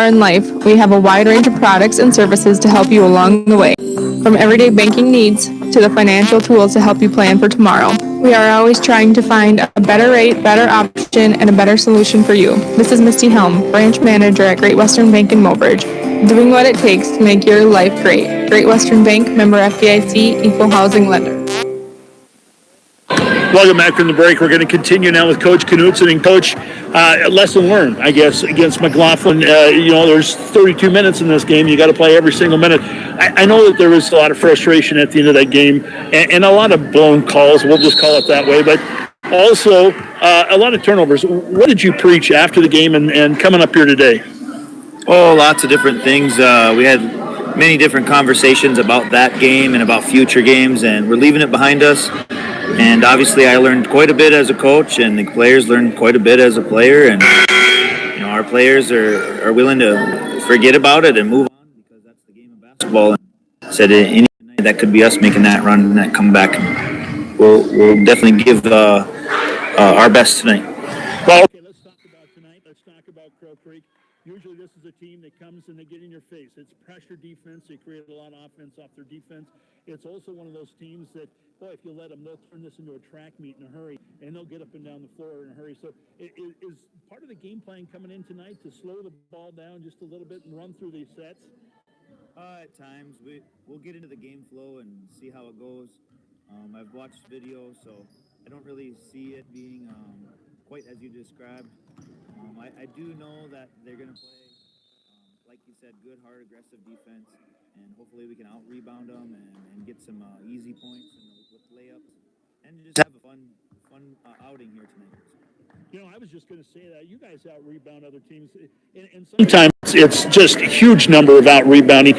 In life, we have a wide range of products and services to help you along the way. From everyday banking needs to the financial tools to help you plan for tomorrow. We are always trying to find a better rate, better option, and a better solution for you. This is Misty Helm, branch manager at Great Western Bank in Mobridge, doing what it takes to make your life great. Great Western Bank, member FDIC, equal housing lender. Welcome back from the break. We're going to continue now with Coach Knutson. And Coach, lesson learned, I guess, against McLaughlin. There's 32 minutes in this game. You got to play every single minute. I know that there was a lot of frustration at the end of that game and a lot of blown calls. We'll just call it that way. But also a lot of turnovers. What did you preach after the game and coming up here today? Oh, lots of different things. We had many different conversations about that game and about future games, and we're leaving it behind us. And obviously I learned quite a bit as a coach, and the players learned quite a bit as a player. And our players are willing to forget about it and move on, because that's the game of basketball. And said any night that could be us making that run and that comeback. We'll definitely give our best tonight. Well, okay, let's talk about tonight. Let's talk about Crow Creek. Usually this is a team that comes and they get in your face. It's pressure defense. They create a lot of offense off their defense. It's also one of those teams that, boy, if you let them, they'll turn this into a track meet in a hurry, and they'll get up and down the floor in a hurry. So is part of the game plan coming in tonight to slow the ball down just a little bit and run through these sets? At times. We'll get into the game flow and see how it goes. I've watched video, so I don't really see it being quite as you described. I do know that they're going to play, like you said, good, hard, aggressive defense, and hopefully we can out-rebound them and get some easy points with layups, and just have a fun outing here tonight. I was just going to say that. You guys out-rebound other teams, and sometimes it's just a huge number of out-rebounding.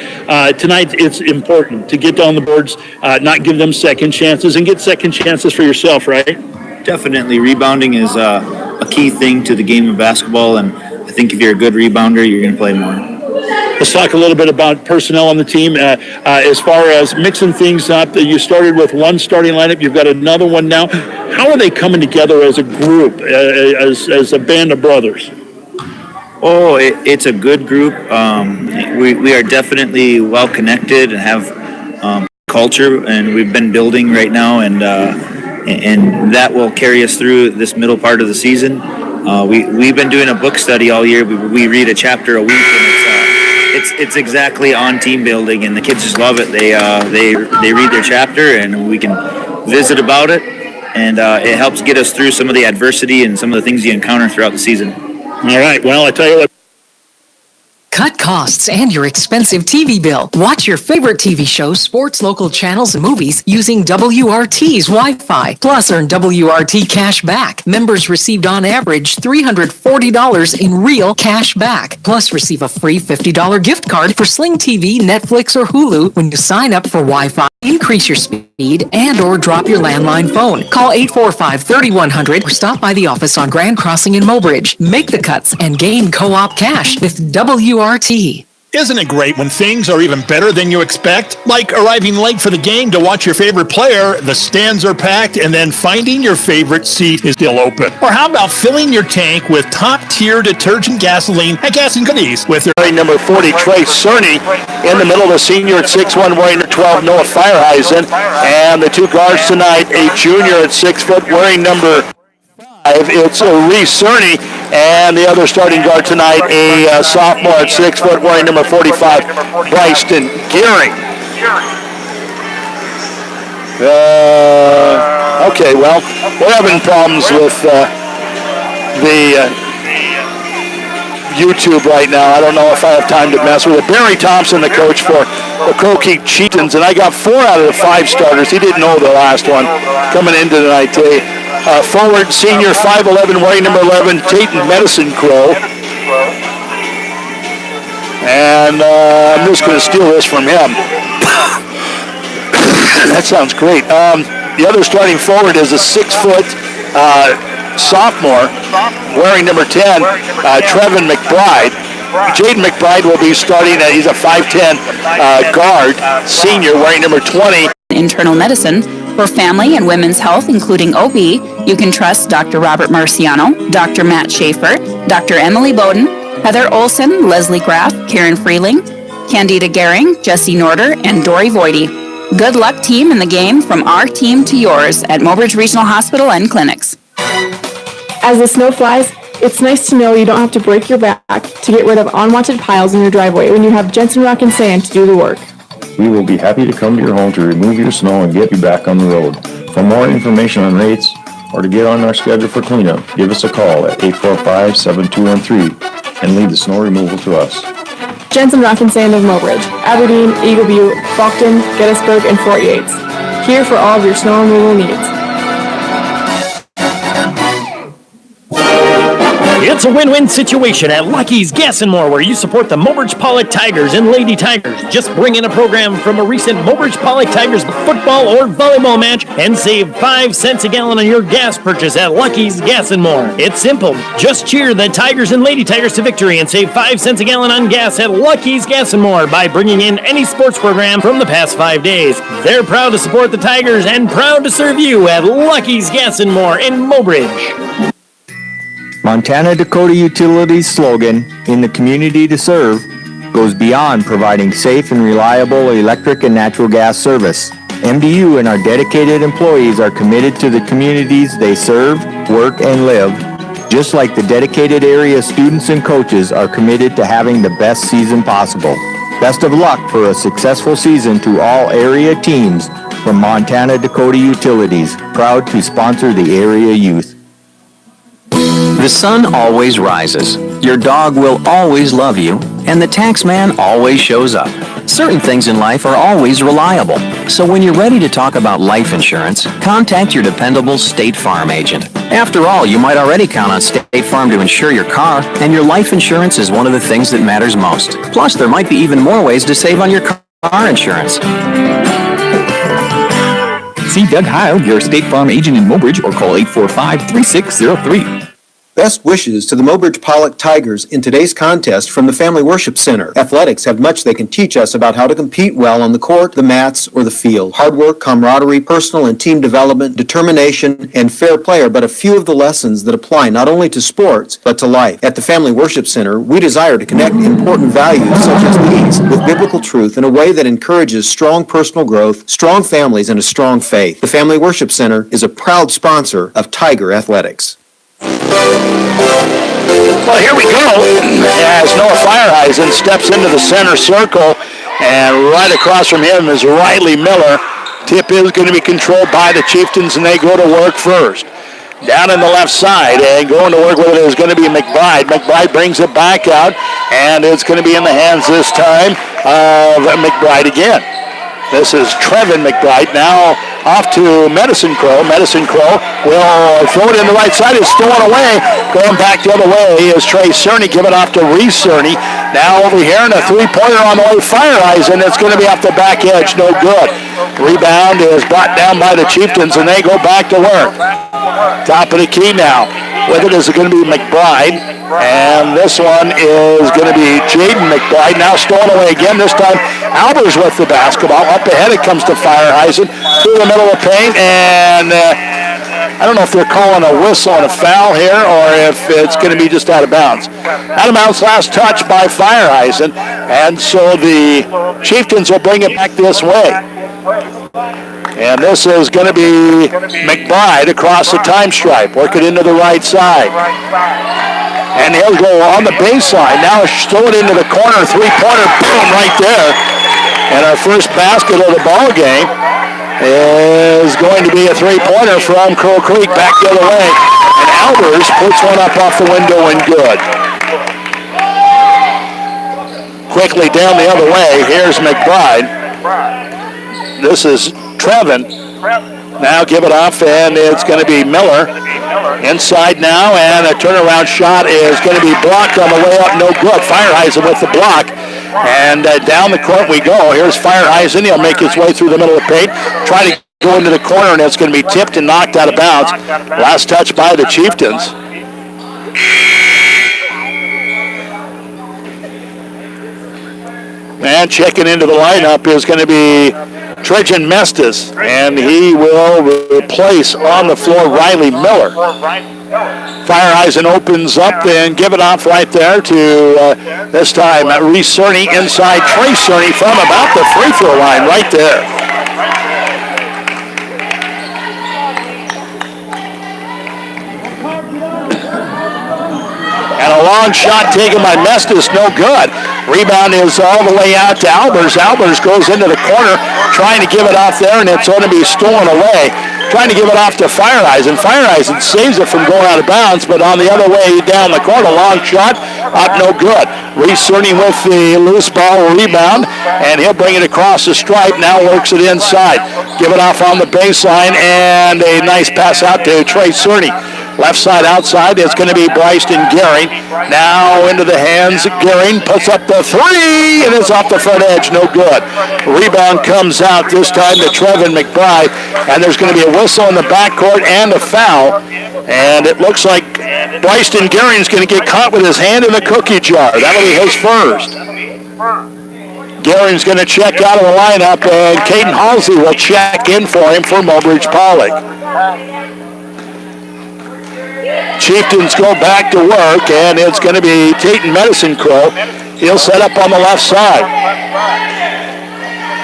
Tonight it's important to get down the boards, not give them second chances, and get second chances for yourself, right? Definitely. Rebounding is a key thing to the game of basketball, and I think if you're a good rebounder, you're going to play more. Let's talk a little bit about personnel on the team. As far as mixing things up, you started with one starting lineup. You've got another one now. How are they coming together as a group, as a band of brothers? Oh, it's a good group. We are definitely well connected and have culture, and we've been building right now, and that will carry us through this middle part of the season. We've been doing a book study all year. We read a chapter a week, and it's exactly on team building, and the kids just love it. They read their chapter, and we can visit about it, and it helps get us through some of the adversity and some of the things you encounter throughout the season. All right. Well, I tell you what. Cut costs and your expensive TV bill. Watch your favorite TV shows, sports, local channels, and movies using WRT's Wi-Fi. Plus, earn WRT cash back. Members received on average $340 in real cash back. Plus, receive a free $50 gift card for Sling TV, Netflix, or Hulu when you sign up for Wi-Fi. Increase your speed and or drop your landline phone. Call 845-3100 or stop by the office on Grand Crossing in Mobridge. Make the cuts and gain co-op cash with WRT. Isn't it great when things are even better than you expect? Like arriving late for the game to watch your favorite player, the stands are packed, and then finding your favorite seat is still open. Or how about filling your tank with top-tier detergent gasoline at Gas and Goodies with their Number 40, Trey Cerny, in the middle, the senior at 6'1", wearing 12, Noah Fireheisen, and the two guards tonight, a junior at 6 foot, wearing number 5, it's Reese Cerny, and the other starting guard tonight, a sophomore at 6 foot, wearing number 45, Bryson Gearing. Okay, well, we're having problems with the YouTube right now. I don't know if I have time to mess with it. Barry Thompson, the coach for the Crow Creek Chieftains, and I got 4 out of the 5 starters. He didn't know the last one coming into tonight today. Forward, senior, 5'11", wearing number 11, Tayton Medicine Crow. And I'm just going to steal this from him. That sounds great. The other starting forward is a 6 foot sophomore, wearing number 10, Trevin McBride. Jaden McBride will be starting. He's a 5'10 guard, senior, wearing number 20. Internal medicine for family and women's health, including OB. You can trust Dr. Robert Marciano, Dr. Matt Schaefer, Dr. Emily Bowden, Heather Olson, Leslie Graff, Karen Freeling, Candida Gehring, Jesse Norder, and Dory Voidy. Good luck, team, in the game from our team to yours at Mobridge Regional Hospital and Clinics. As the snow flies, it's nice to know you don't have to break your back to get rid of unwanted piles in your driveway when you have Jensen Rock and Sand to do the work. We will be happy to come to your home to remove your snow and get you back on the road. For more information on rates or to get on our schedule for cleanup, give us a call at 845-7213 and leave the snow removal to us. Jensen Rock and Sand of Mobridge, Aberdeen, Eagle Butte, Faulkton, Gettysburg, and Fort Yates. Here for all of your snow removal needs. It's a win-win situation at Lucky's Gas and More, where you support the Mobridge Pollock Tigers and Lady Tigers. Just bring in a program from a recent Mobridge Pollock Tigers football or volleyball match and save 5 cents a gallon on your gas purchase at Lucky's Gas and More. It's simple. Just cheer the Tigers and Lady Tigers to victory and save 5 cents a gallon on gas at Lucky's Gas and More by bringing in any sports program from the past 5 days. They're proud to support the Tigers and proud to serve you at Lucky's Gas and More in Mobridge. Montana Dakota Utilities' slogan, "In the community to serve," goes beyond providing safe and reliable electric and natural gas service. MDU and our dedicated employees are committed to the communities they serve, work, and live, just like the dedicated area students and coaches are committed to having the best season possible. Best of luck for a successful season to all area teams from Montana Dakota Utilities, proud to sponsor the area youth. The sun always rises, your dog will always love you, and the tax man always shows up. Certain things in life are always reliable, so when you're ready to talk about life insurance, contact your dependable State Farm agent. After all, you might already count on State Farm to insure your car, and your life insurance is one of the things that matters most. Plus, there might be even more ways to save on your car insurance. See Doug Heil, your State Farm agent in Mobridge, or call 845-3603. Best wishes to the Mobridge Pollock Tigers in today's contest from the Family Worship Center. Athletics have much they can teach us about how to compete well on the court, the mats, or the field. Hard work, camaraderie, personal and team development, determination, and fair play are but a few of the lessons that apply not only to sports, but to life. At the Family Worship Center, we desire to connect important values such as these with biblical truth in a way that encourages strong personal growth, strong families, and a strong faith. The Family Worship Center is a proud sponsor of Tiger Athletics. Well, here we go as Noah Fireheisen steps into the center circle, and right across from him is Riley Miller. Tip is going to be controlled by the Chieftains, and they go to work first. Down in the left side, and going to work with it is going to be McBride. McBride brings it back out, and it's going to be in the hands this time of McBride again. This is Trevin McBride now off to Medicine Crow. Medicine Crow will throw it in the right side. It's stolen away. Going back the other way is Trey Cerny. Give it off to Reese Cerny. Now over here, and a three-pointer on the way. Fireheisen. It's going to be off the back edge. No good. Rebound is brought down by the Chieftains, and they go back to work. Top of the key now. With it is going to be McBride, and this one is going to be Jaden McBride. Now stolen away again. This time Albers with the basketball. Up ahead it comes to Fireheisen through the middle of the paint, and I don't know if they're calling a whistle and a foul here or if it's going to be just out of bounds. Out of bounds last touch by Fireheisen, and so the Chieftains will bring it back this way. And this is going to be McBride across the time stripe. Work it into the right side. And he'll go on the baseline. Now throw it into the corner. Three-pointer, boom, right there. And our first basket of the ball game is going to be a three-pointer from Crow Creek back the other way. And Albers puts one up off the window and good. Quickly down the other way, here's McBride. This is Trevin. Now give it off, and it's going to be Miller. Inside now, and a turnaround shot is going to be blocked on the way up. No good. Fireheisen with the block. And down the court we go. Here's Fireheisen. He'll make his way through the middle of the paint. Try to go into the corner, and it's going to be tipped and knocked out of bounds. Last touch by the Chieftains. And checking into the lineup is going to be Trajan Mestis, and he will replace on the floor Riley Miller. Fireeisen opens up and give it off right there to, this time, Reese Cerny inside Trey Cerny from about the free throw line right there. And a long shot taken by Mestis, no good. Rebound is all the way out to Albers. Albers goes into the corner trying to give it off there, and it's going to be stolen away. Trying to give it off to Fireeisen. Fireeisen saves it from going out of bounds, but on the other way down the court, a long shot, up no good. Reese Cerny with the loose ball rebound, and he'll bring it across the stripe. Now works it inside. Give it off on the baseline, and a nice pass out to Trey Cerny. Left side outside, it's going to be Bryson Gehring. Now into the hands of Gehring, puts up the three, and it's off the front edge, no good. Rebound comes out this time to Trevin McBride, and there's going to be a whistle in the backcourt and a foul. And it looks like Bryson Gehring's going to get caught with his hand in the cookie jar. That'll be his first. Gehring's going to check out of the lineup, and Caden Halsey will check in for him for Mobridge Pollock. Chieftains go back to work, and it's going to be Tatum Medicine Crow. He'll set up on the left side.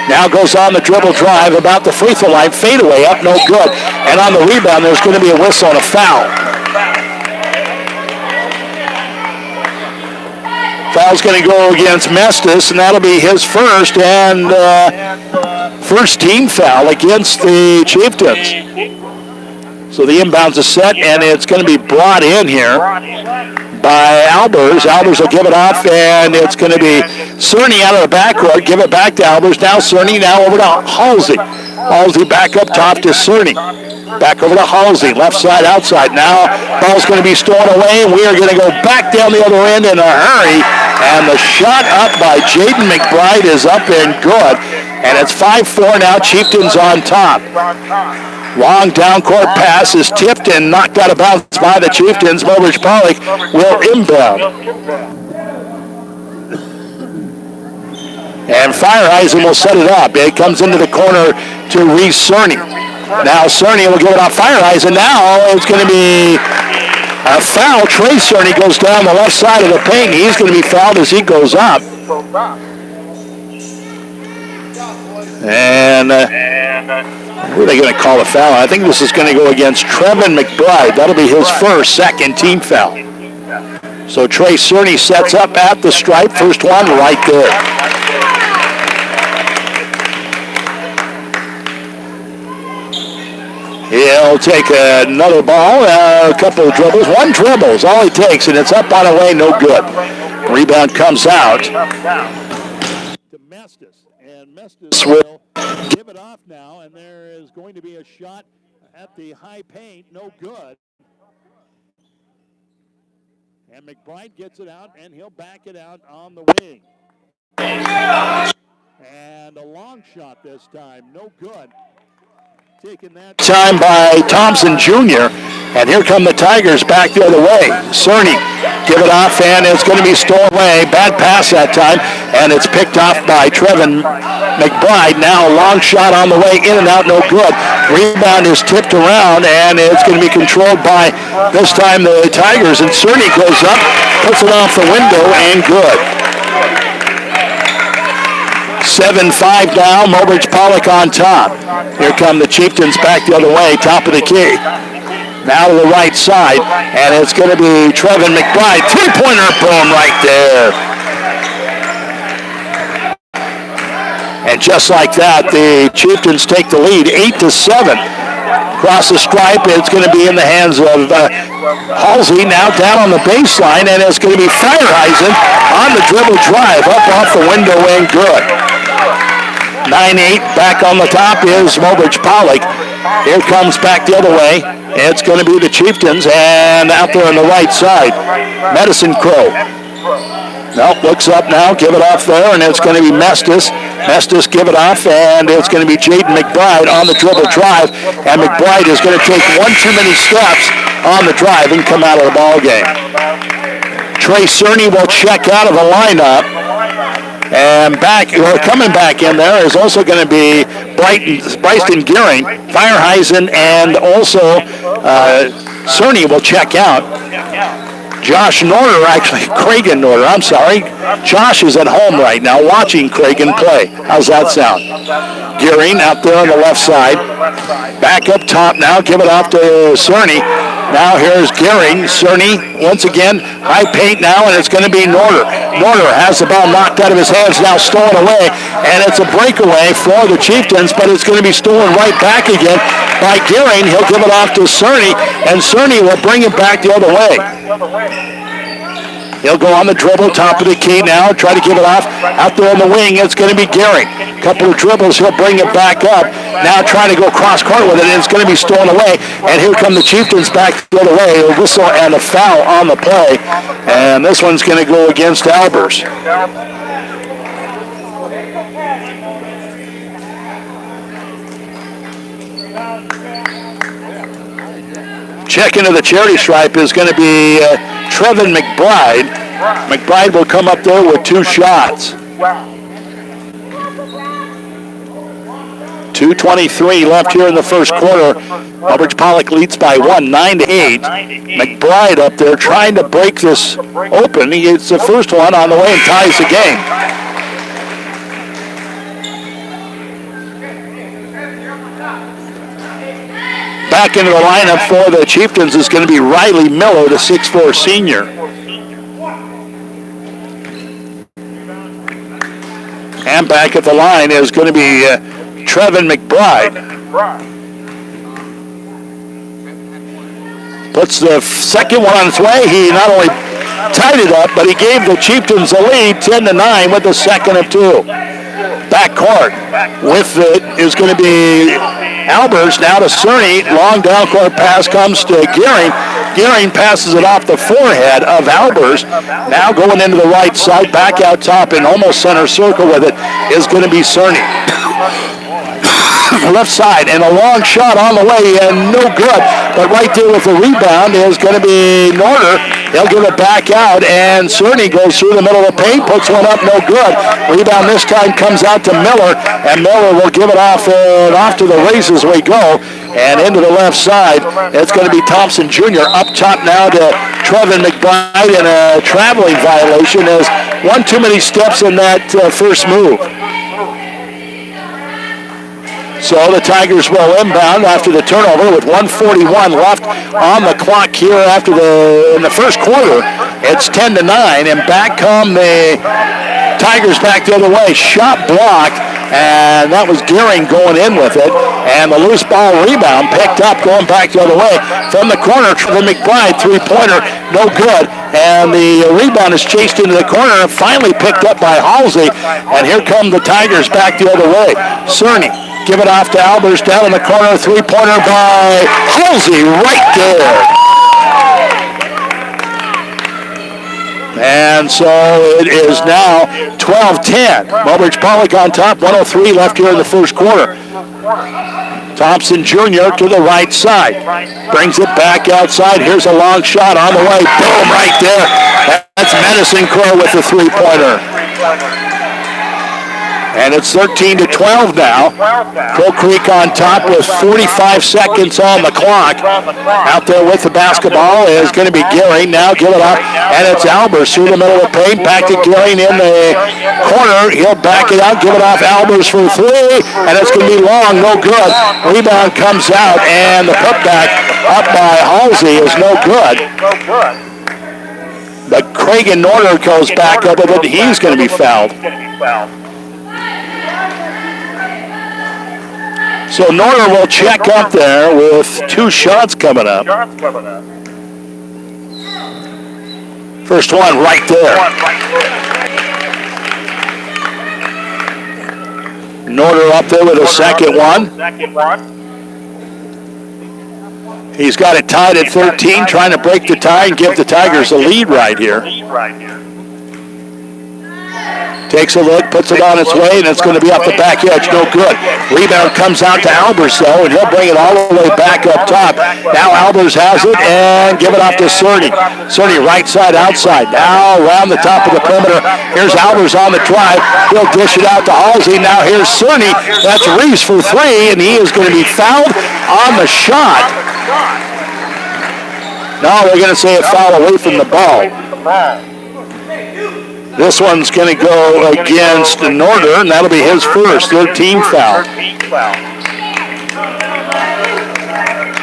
Now goes on the dribble drive about the free throw line. Fadeaway up, no good. And on the rebound, there's going to be a whistle and a foul. Foul's going to go against Mestis, and that'll be his first, and first team foul against the Chieftains. So the inbounds is set, and it's going to be brought in here by Albers. Albers will give it off, and it's going to be Cerny out of the backcourt. Give it back to Albers. Now Cerny, now over to Halsey. Halsey back up top to Cerny. Back over to Halsey, left side, outside. Now ball's going to be stolen away, and we are going to go back down the other end in a hurry. And the shot up by Jaden McBride is up and good. And it's 5-4 now, Chieftains on top. Long down court pass is tipped and knocked out of bounds by the Chieftains. Mobridge Pollock will inbound. And Fireeisen will set it up. It comes into the corner to Reese Cerny. Now Cerny will give it off Fireeisen. Now it's going to be a foul. Trey Cerny goes down the left side of the paint. He's going to be fouled as he goes up. And who are they going to call a foul? I think this is going to go against Trevin McBride. That'll be his first, second team foul. So Trey Cerny sets up at the stripe. First one right there. He'll take another ball, a couple of dribbles. One dribble is all he takes, and it's up on the way, no good. Rebound comes out. To Mestis, and Mestis will give it off now, and there is going to be a shot at the high paint, no good. And McBride gets it out, and he'll back it out on the wing. And a long shot this time, no good. Taking that time by Thompson Jr. And here come the Tigers back the other way. Cerny give it off, and it's going to be stolen away. Bad pass that time, and it's picked off by Trevin McBride. Now a long shot on the way, in and out, no good. Rebound is tipped around, and it's going to be controlled by, this time, the Tigers. And Cerny goes up, puts it off the window, and good. 7-5 now, Mobridge Pollock on top. Here come the Chieftains back the other way, top of the key. Now to the right side, and it's going to be Trevin McBride. Three-pointer, boom, right there. And just like that, the Chieftains take the lead, 8-7. Across the stripe, it's going to be in the hands of Halsey, now down on the baseline, and it's going to be Fireeisen on the dribble drive, up off the window and good. 9-8, back on the top is Mobridge Pollock. Here comes back the other way. It's going to be the Chieftains, and out there on the right side, Medicine Crow. Nope, looks up now, give it off there, and it's going to be Mestis. Mestis give it off, and it's going to be Jaden McBride on the dribble drive, and McBride is going to take one too many steps on the drive and come out of the ball game. Trey Cerny will check out of the lineup, and coming back in there is also going to be Bryson Gehring, Fireeisen, and also Cerny will check out. Josh Norder, actually, Cragen Norder, I'm sorry. Josh is at home right now watching Cragen play. How's that sound? Gearing out there on the left side. Back up top now, give it off to Cerny. Now here's Gearing. Cerny, once again, high paint now, and it's going to be Norder. Norder has the ball knocked out of his hands, now stolen away, and it's a breakaway for the Chieftains, but it's going to be stolen right back again by Gearing. He'll give it off to Cerny, and Cerny will bring it back the other way. He'll go on the dribble, top of the key now, try to give it off. Out there on the wing, it's going to be Gearing. Couple of dribbles, he'll bring it back up. Now trying to go cross-court with it, and it's going to be stolen away. And here come the Chieftains back the other way. A whistle and a foul on the play. And this one's going to go against Albers. Check into the charity stripe is going to be Trevin McBride. McBride will come up there with 2 shots. 2:23 left here in the first quarter. Mobridge Pollock leads by 1, 9-8. McBride up there trying to break this open. He gets the first one on the way and ties the game. Back into the lineup for the Chieftains is going to be Riley Miller, the 6'4 senior. And back at the line is going to be Trevin McBride. Puts the second one on its way. He not only tied it up, but he gave the Chieftains a lead, 10-9, with the second of 2. Backcourt with it is going to be Albers. Now to Cerny. Long down court pass comes to Gearing. Gearing passes it off the forehead of Albers. Now going into the right side, back out top in almost center circle with it is going to be Cerny. Left side, and a long shot on the way, and no good. But right there with the rebound is going to be Norder. He'll give it back out, and Cerny goes through the middle of the paint, puts one up, no good. Rebound this time comes out to Miller, and Miller will give it off and off to the races we go. And into the left side, it's going to be Thompson Jr. Up top now to Trevin McBride, and a traveling violation as one too many steps in that first move. So the Tigers will inbound after the turnover with 1:41 left on the clock here in the first quarter. It's 10-9, and back come the Tigers back the other way. Shot blocked, and that was Gearing going in with it. And the loose ball rebound picked up going back the other way. From the corner, Trevor McBride, three-pointer, no good. And the rebound is chased into the corner and finally picked up by Halsey. And here come the Tigers back the other way. Cerny. Give it off to Albers down in the corner. Three-pointer by Halsey right there. And so it is now 12-10. Mobridge Pollock on top. 1:03 left here in the first quarter. Thompson Jr. to the right side. Brings it back outside. Here's a long shot on the way. Boom, right there. That's Medicine Crow with the three-pointer. And it's 13-12 now. Crow Creek on top with 45 seconds on the clock. Out there with the basketball is going to be Gearing. Now give it up, and it's Albers through the middle of the paint. Back to Gearing in the corner. He'll back it out, give it off Albers for three, and it's going to be long, no good. Rebound comes out, and the putback up by Halsey is no good. But Cragen Norder goes back up with it. He's going to be fouled. So Norder will check up there with 2 shots coming up. First one right there. Norder up there with a second one. He's got it tied at 13, trying to break the tie and give the Tigers a lead right here. Takes a look, puts it on its way, and it's going to be off the back edge. No good. Rebound comes out to Albers, though, and he'll bring it all the way back up top. Now Albers has it, and give it off to Cerny. Cerny right side, outside. Now around the top of the perimeter. Here's Albers on the drive. He'll dish it out to Halsey. Now here's Cerny. That's Reese for three, and he is going to be fouled on the shot. No, they're going to say a foul away from the ball. This one's going to go against Norder, and that'll be his first, their team foul.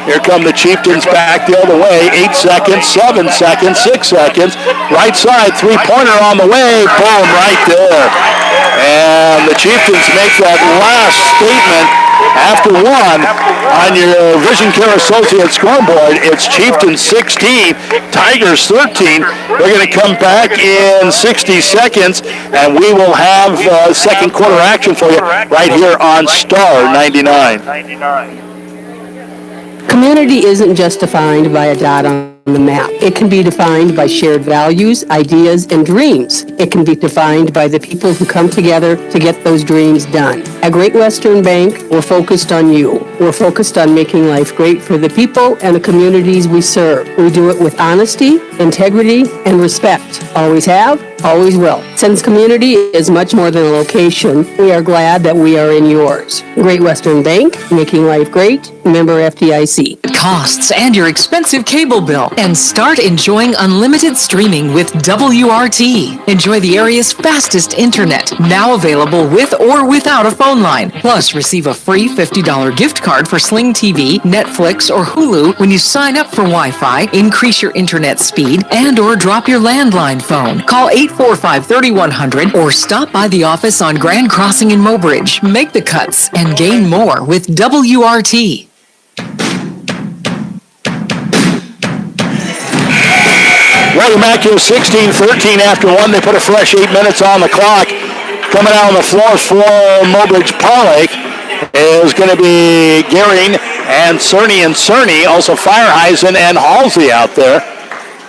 Here come the Chieftains back the other way. 8 seconds, 7 seconds, 6 seconds. Right side, three-pointer on the way. Boom, right there. And the Chieftains make that last statement after one on your Vision Care Associates scoreboard. It's Chieftains 16, Tigers 13. We're going to come back in 60 seconds, and we will have second quarter action for you right here on Star 99. Community isn't just defined by a dot on the map. It can be defined by shared values, ideas, and dreams. It can be defined by the people who come together to get those dreams done. At Great Western Bank, we're focused on you. We're focused on making life great for the people and the communities we serve. We do it with honesty, integrity, and respect. Always have, always will. Since community is much more than a location, we are glad that we are in yours. Great Western Bank, making life great. Member FDIC. Costs and your expensive cable bill, and start enjoying unlimited streaming with WRT. Enjoy the area's fastest internet, now available with or without a phone line. Plus, receive a free $50 gift card for Sling TV, Netflix, or Hulu when you sign up for Wi-Fi, increase your internet speed, and or drop your landline phone. Call 845-3100 or stop by the office on Grand Crossing in Mobridge. Make the cuts and gain more with WRT. Welcome back to 16-13 after one. They put a fresh 8 minutes on the clock. Coming out on the floor for Mobridge Pollock is going to be Gehring and Cerny. Also Fireheisen and Halsey out there.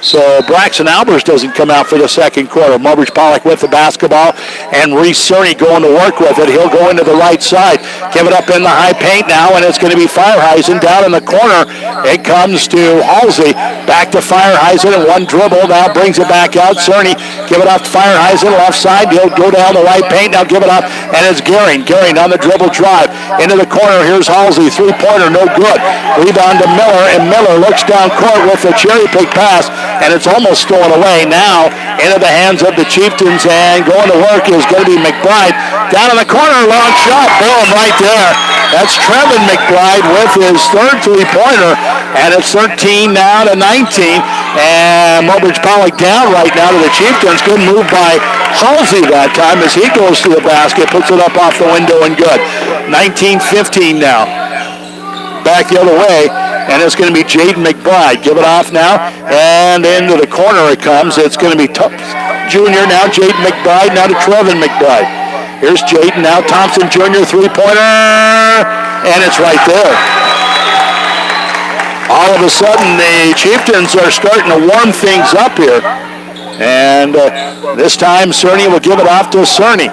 So Braxton Albers doesn't come out for the second quarter. Mobridge Pollock with the basketball, and Reese Cerny going to work with it. He'll go into the right side. Give it up in the high paint now, and it's going to be Fireheisen down in the corner. It comes to Halsey. Back to Fireheisen, and one dribble. Now brings it back out. Cerny, give it up to Fireheisen, left side. He'll go down the right paint. Now give it up, and it's Gehring. Gehring on the dribble drive. Into the corner. Here's Halsey. Three-pointer, no good. Rebound to Miller, and Miller looks down court with a cherry pick pass. And it's almost stolen away now into the hands of the Chieftains, and going to work is going to be McBride. Down in the corner, long shot, boom, right there. That's Trevin McBride with his third three-pointer, and it's 13 now to 19. And Mobridge Pollock down right now to the Chieftains. Good move by Halsey that time as he goes to the basket, puts it up off the window and good. 19-15 now. Back the other way. And it's going to be Jaden McBride. Give it off now, and into the corner it comes. It's going to be Jr. now, Jaden McBride, now to Trevin McBride. Here's Jaden now, Thompson Jr. three-pointer, and it's right there. All of a sudden, the Chieftains are starting to warm things up here. And this time, Cerny will give it off to Cerny.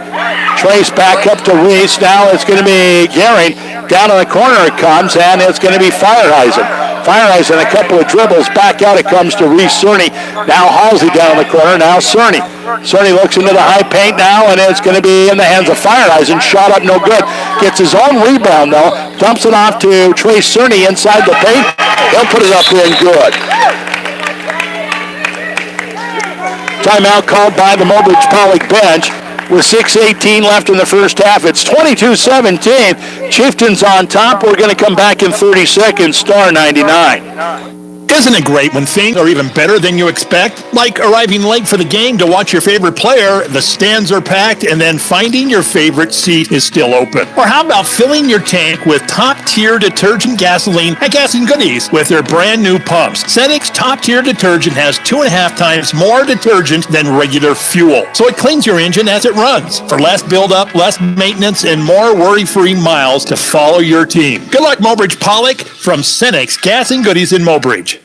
Trace back up to Reese. Now it's going to be Gehring. Down in the corner it comes, and it's going to be Fireheisen. Fireheisen, a couple of dribbles. Back out it comes to Reese Cerny. Now Halsey down in the corner. Now Cerny. Cerny looks into the high paint now, and it's going to be in the hands of Fireheisen. Shot up, no good. Gets his own rebound, though. Dumps it off to Trace Cerny inside the paint. He'll put it up in good. Timeout called by the Mobridge Pollock bench. With 6:18 left in the first half, it's 22-17. Chieftains on top. We're going to come back in 30 seconds. Star 99. Isn't it great when things are even better than you expect? Like arriving late for the game to watch your favorite player, the stands are packed, and then finding your favorite seat is still open. Or how about filling your tank with top-tier detergent gasoline at Gas and Goodies with their brand new pumps? Cenic's top-tier detergent has 2.5 times more detergent than regular fuel, so it cleans your engine as it runs. For less buildup, less maintenance, and more worry-free miles to follow your team. Good luck, Mobridge Pollock, from Cenic's Gas and Goodies in Mobridge.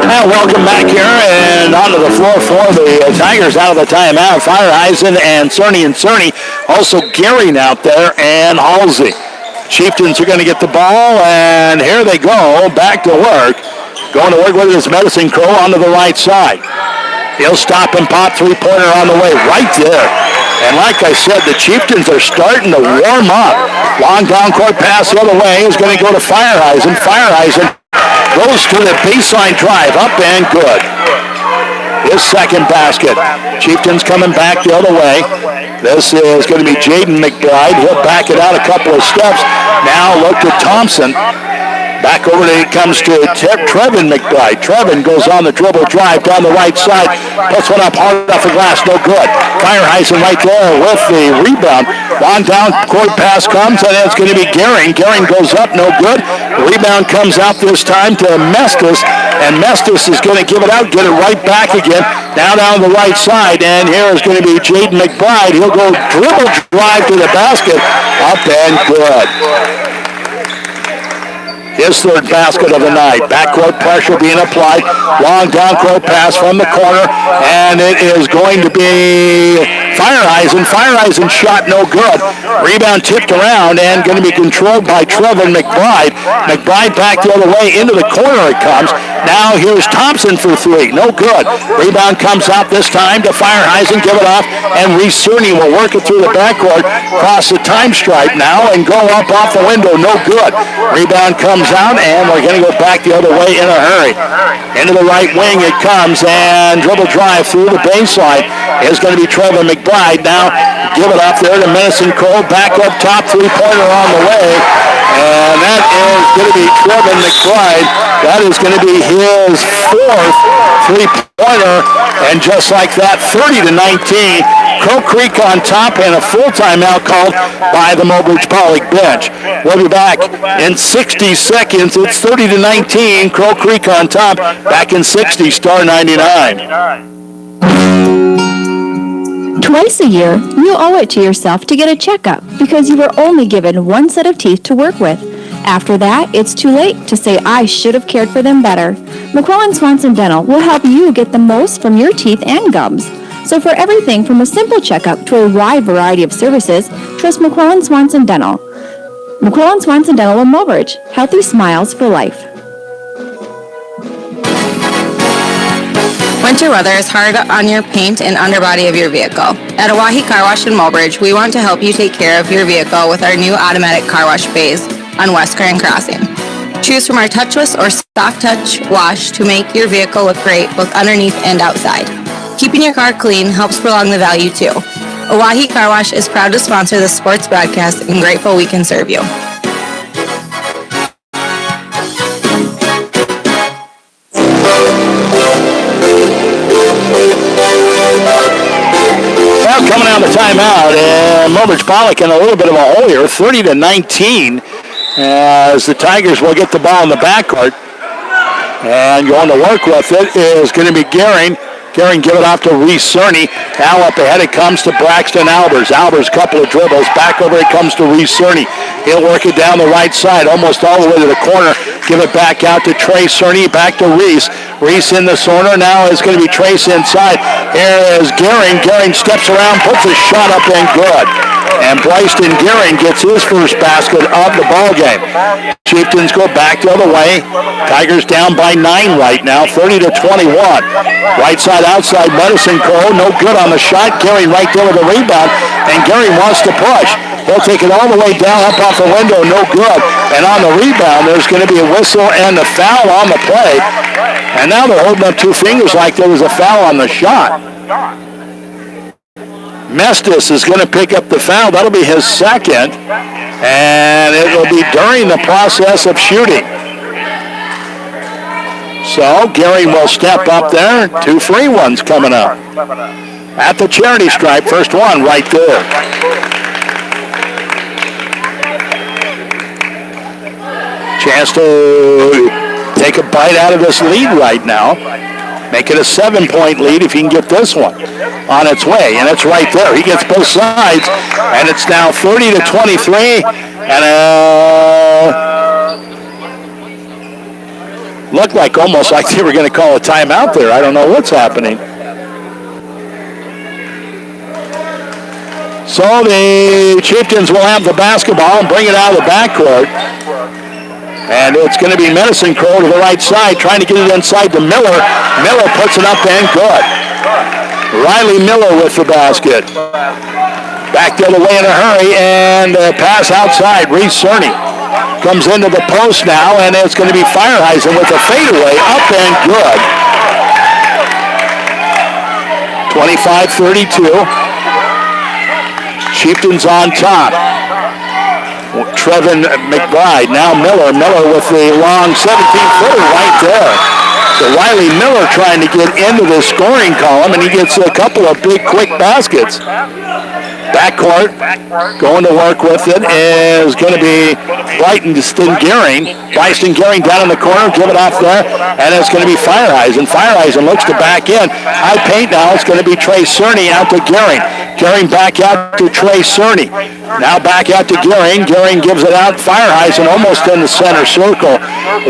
Now welcome back here and onto the floor for the Tigers out of the timeout. Fireheisen and Cerny. Also Gehring out there and Halsey. Chieftains are going to get the ball, and here they go, back to work. Going to work with his Medicine Crow onto the right side. He'll stop and pop three-pointer on the way right there. And like I said, the Chieftains are starting to warm up. Long down court pass the other way is going to go to Fireheisen. Fireheisen goes to the baseline drive, up and good. His second basket. Chieftains coming back the other way. This is going to be Jaden McBride. He'll back it out a couple of steps. Now look to Thompson. Back over it comes to Trevin McBride. Trevin goes on the dribble drive down the right side. Puts one up hard off the glass. No good. Fireheisen right there with the rebound. Long down court pass comes, and it's going to be Gehring. Gehring goes up. No good. The rebound comes out this time to Mestis. And Mestis is going to give it out, get it right back again. Now down the right side. And here is going to be Jaden McBride. He'll go dribble drive to the basket. Up and good. His third basket of the night. Backcourt pressure being applied. Long down court pass from the corner. And it is going to be Fireheisen. Fireheisen shot no good. Rebound tipped around and going to be controlled by Trevin McBride. McBride back the other way. Into the corner it comes. Now here's Thompson for three. No good. Rebound comes out this time to Fireheisen. Give it off. And Reese Cerny will work it through the backcourt. Cross the time stripe now and go up off the window. No good. Rebound comes out, and we're going to go back the other way in a hurry. Into the right wing it comes, and dribble drive through the baseline is going to be Trevor McBride. Now give it up there to Medicine Cole. Back up top, three-pointer on the way. And that is going to be Trevor McBride. That is going to be his fourth three-pointer. And just like that, 30-19. Crow Creek on top and a full timeout called by the Mobridge Pollock bench. We'll be back in 60 seconds. It's 30-19. Crow Creek on top. Back in 60, Star 99. Twice a year, you owe it to yourself to get a checkup because you were only given one set of teeth to work with. After that, it's too late to say, I should have cared for them better. McClellan Swanson Dental will help you get the most from your teeth and gums. So for everything from a simple checkup to a wide variety of services, trust McClellan Swanson Dental. McClellan Swanson Dental of Mobridge. Healthy smiles for life. Winter weather is hard on your paint and underbody of your vehicle. At Oahe Car Wash in Mobridge, we want to help you take care of your vehicle with our new automatic car wash bays on West Grand Crossing. Choose from our touchless or soft touch wash to make your vehicle look great both underneath and outside. Keeping your car clean helps prolong the value too. Oahe Car Wash is proud to sponsor this sports broadcast and grateful we can serve you. Well, coming out of the timeout, and Mobridge Pollock in a little bit of a hole here, 30-19, as the Tigers will get the ball in the backcourt. And going to work with it is going to be Gehring. Gehring give it off to Reese Cerny. Now up ahead it comes to Braxton Albers. Albers couple of dribbles. Back over it comes to Reese Cerny. He'll work it down the right side, almost all the way to the corner. Give it back out to Trey Cerny. Back to Reese. Reese in the corner. Now it's going to be Trace inside. Here is Gehring. Gehring steps around, puts a shot up and good. And Bryson Gehring gets his first basket of the ball game. Chieftains go back the other way. Tigers down by 9 right now, 30-21. Right side outside, Medicine Cole, no good on the shot. Gehring right there with the rebound, and Gehring wants to push. He'll take it all the way down, up off the window, no good. And on the rebound, there's going to be a whistle and a foul on the play. And now they're holding up two fingers like there was a foul on the shot. Mestis is going to pick up the foul. That'll be his second. And it will be during the process of shooting. So Gehring will step up there. 2 free ones coming up. At the charity stripe, first one right there. Chance to take a bite out of this lead right now. Make it a 7-point lead if he can get this one on its way. And it's right there. He gets both sides. And it's now 30-23. And looked like almost like they were going to call a timeout there. I don't know what's happening. So the Chieftains will have the basketball and bring it out of the backcourt. And it's going to be Medicine Crow to the right side, trying to get it inside to Miller. Miller puts it up and good. Riley Miller with the basket. Back the other way in a hurry, and pass outside. Reese Cerny comes into the post now, and it's going to be Fireheisen with a fadeaway up and good. 25-32. Chieftains on top. Trevin McBride, now Miller. Miller with the long 17-footer right there. So Riley Miller trying to get into the scoring column, and he gets a couple of big, quick baskets. Backcourt, going to work with it is going to be Bryson Gehring. Bryson Gehring down in the corner, give it off there, and it's going to be Fireheisen. Fireheisen looks to back in. High paint now, it's going to be Trey Cerny out to Gehring. Gehring back out to Trey Cerny. Now back out to Gehring. Gehring gives it out. Fireheisen almost in the center circle.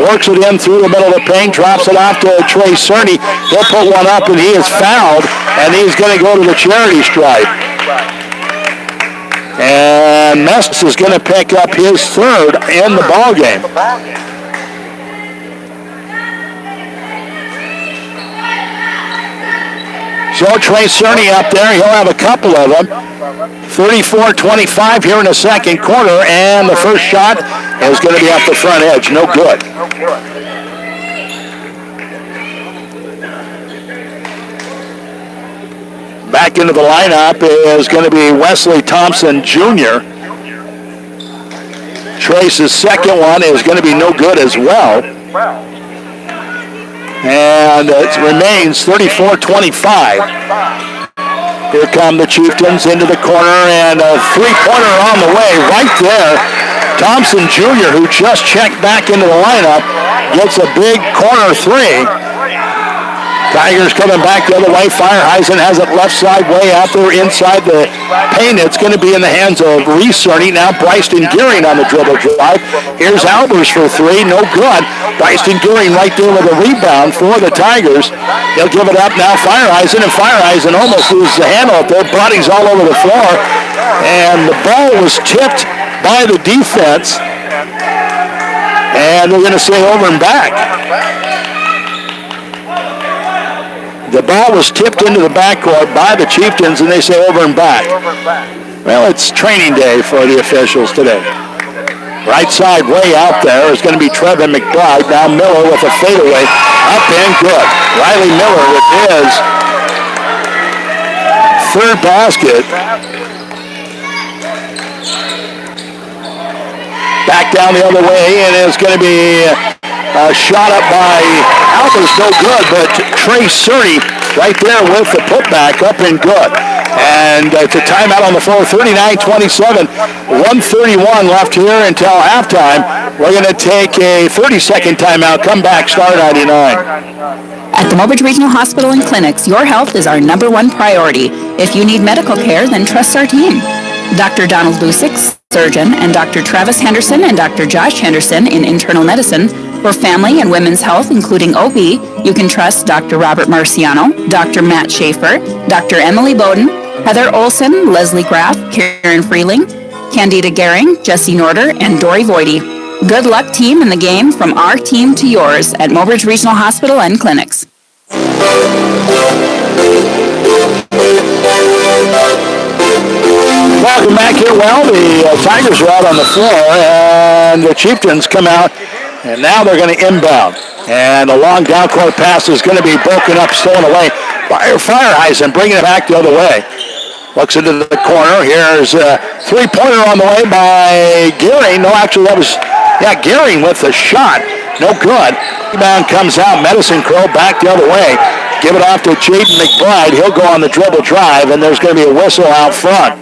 Works it in through the middle of the paint, drops it off to Trey Cerny. He'll put one up, and he is fouled, and he's going to go to the charity stripe. And Mess is going to pick up his third in the ball game. So Trey Cerny up there, he'll have a couple of them. 34-25 here in the second quarter, and the first shot is going to be off the front edge. No good. Back into the lineup is going to be Wesley Thompson Jr. Trace's second one is going to be no good as well. And it remains 34-25. Here come the Chieftains into the corner, and a three-pointer on the way right there. Thompson Jr., who just checked back into the lineup, gets a big corner three. Tigers coming back the other way. Fireheisen has it left side way out there inside the paint. It's going to be in the hands of Reese Cerny. Now Bryson Gehring on the dribble drive. Here's Albers for three. No good. Bryson Gehring right there with a rebound for the Tigers. He'll give it up now. Fireheisen, and Fireheisen almost loses the handle up there. Bodies all over the floor. And the ball was tipped by the defense. And they're going to say over and back. The ball was tipped into the backcourt by the Chieftains, and they say over and back. Well, it's training day for the officials today. Right side way out there is going to be Trevin McBride. Now Miller with a fadeaway. Up and good. Riley Miller with his third basket. Back down the other way, and it's going to be shot up by Albers, no good, but Trey Cerny right there with the putback, up and good. And it's a timeout on the floor, 39-27, 1:31 left here until halftime. We're going to take a 30-second timeout, come back, star 99. At the Mobridge Regional Hospital and Clinics, your health is our #1 priority. If you need medical care, then trust our team. Dr. Donald Lusick, surgeon, and Dr. Travis Henderson and Dr. Josh Henderson in internal medicine. For family and women's health, including OB, you can trust Dr. Robert Marciano, Dr. Matt Schaefer, Dr. Emily Bowden, Heather Olson, Leslie Graff, Karen Freeling, Candida Gehring, Jesse Norder, and Dory Voidy. Good luck, team, in the game from our team to yours at Mobridge Regional Hospital and Clinics. Welcome back here. Well, the Tigers are out on the floor, and the Chieftains come out, and now they're going to inbound. And a long down-court pass is going to be broken up, stolen away by Fireheisen, bringing it back the other way. Looks into the corner. Here's a three-pointer on the way by Gehring. No, actually, that was, Gehring with the shot. No good. Rebound comes out. Medicine Crow back the other way. Give it off to Jaden McBride. He'll go on the dribble drive, and there's going to be a whistle out front.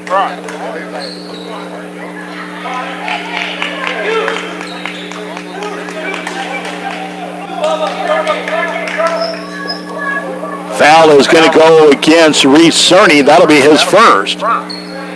Foul is going to go against Reese Cerny. That'll be his first.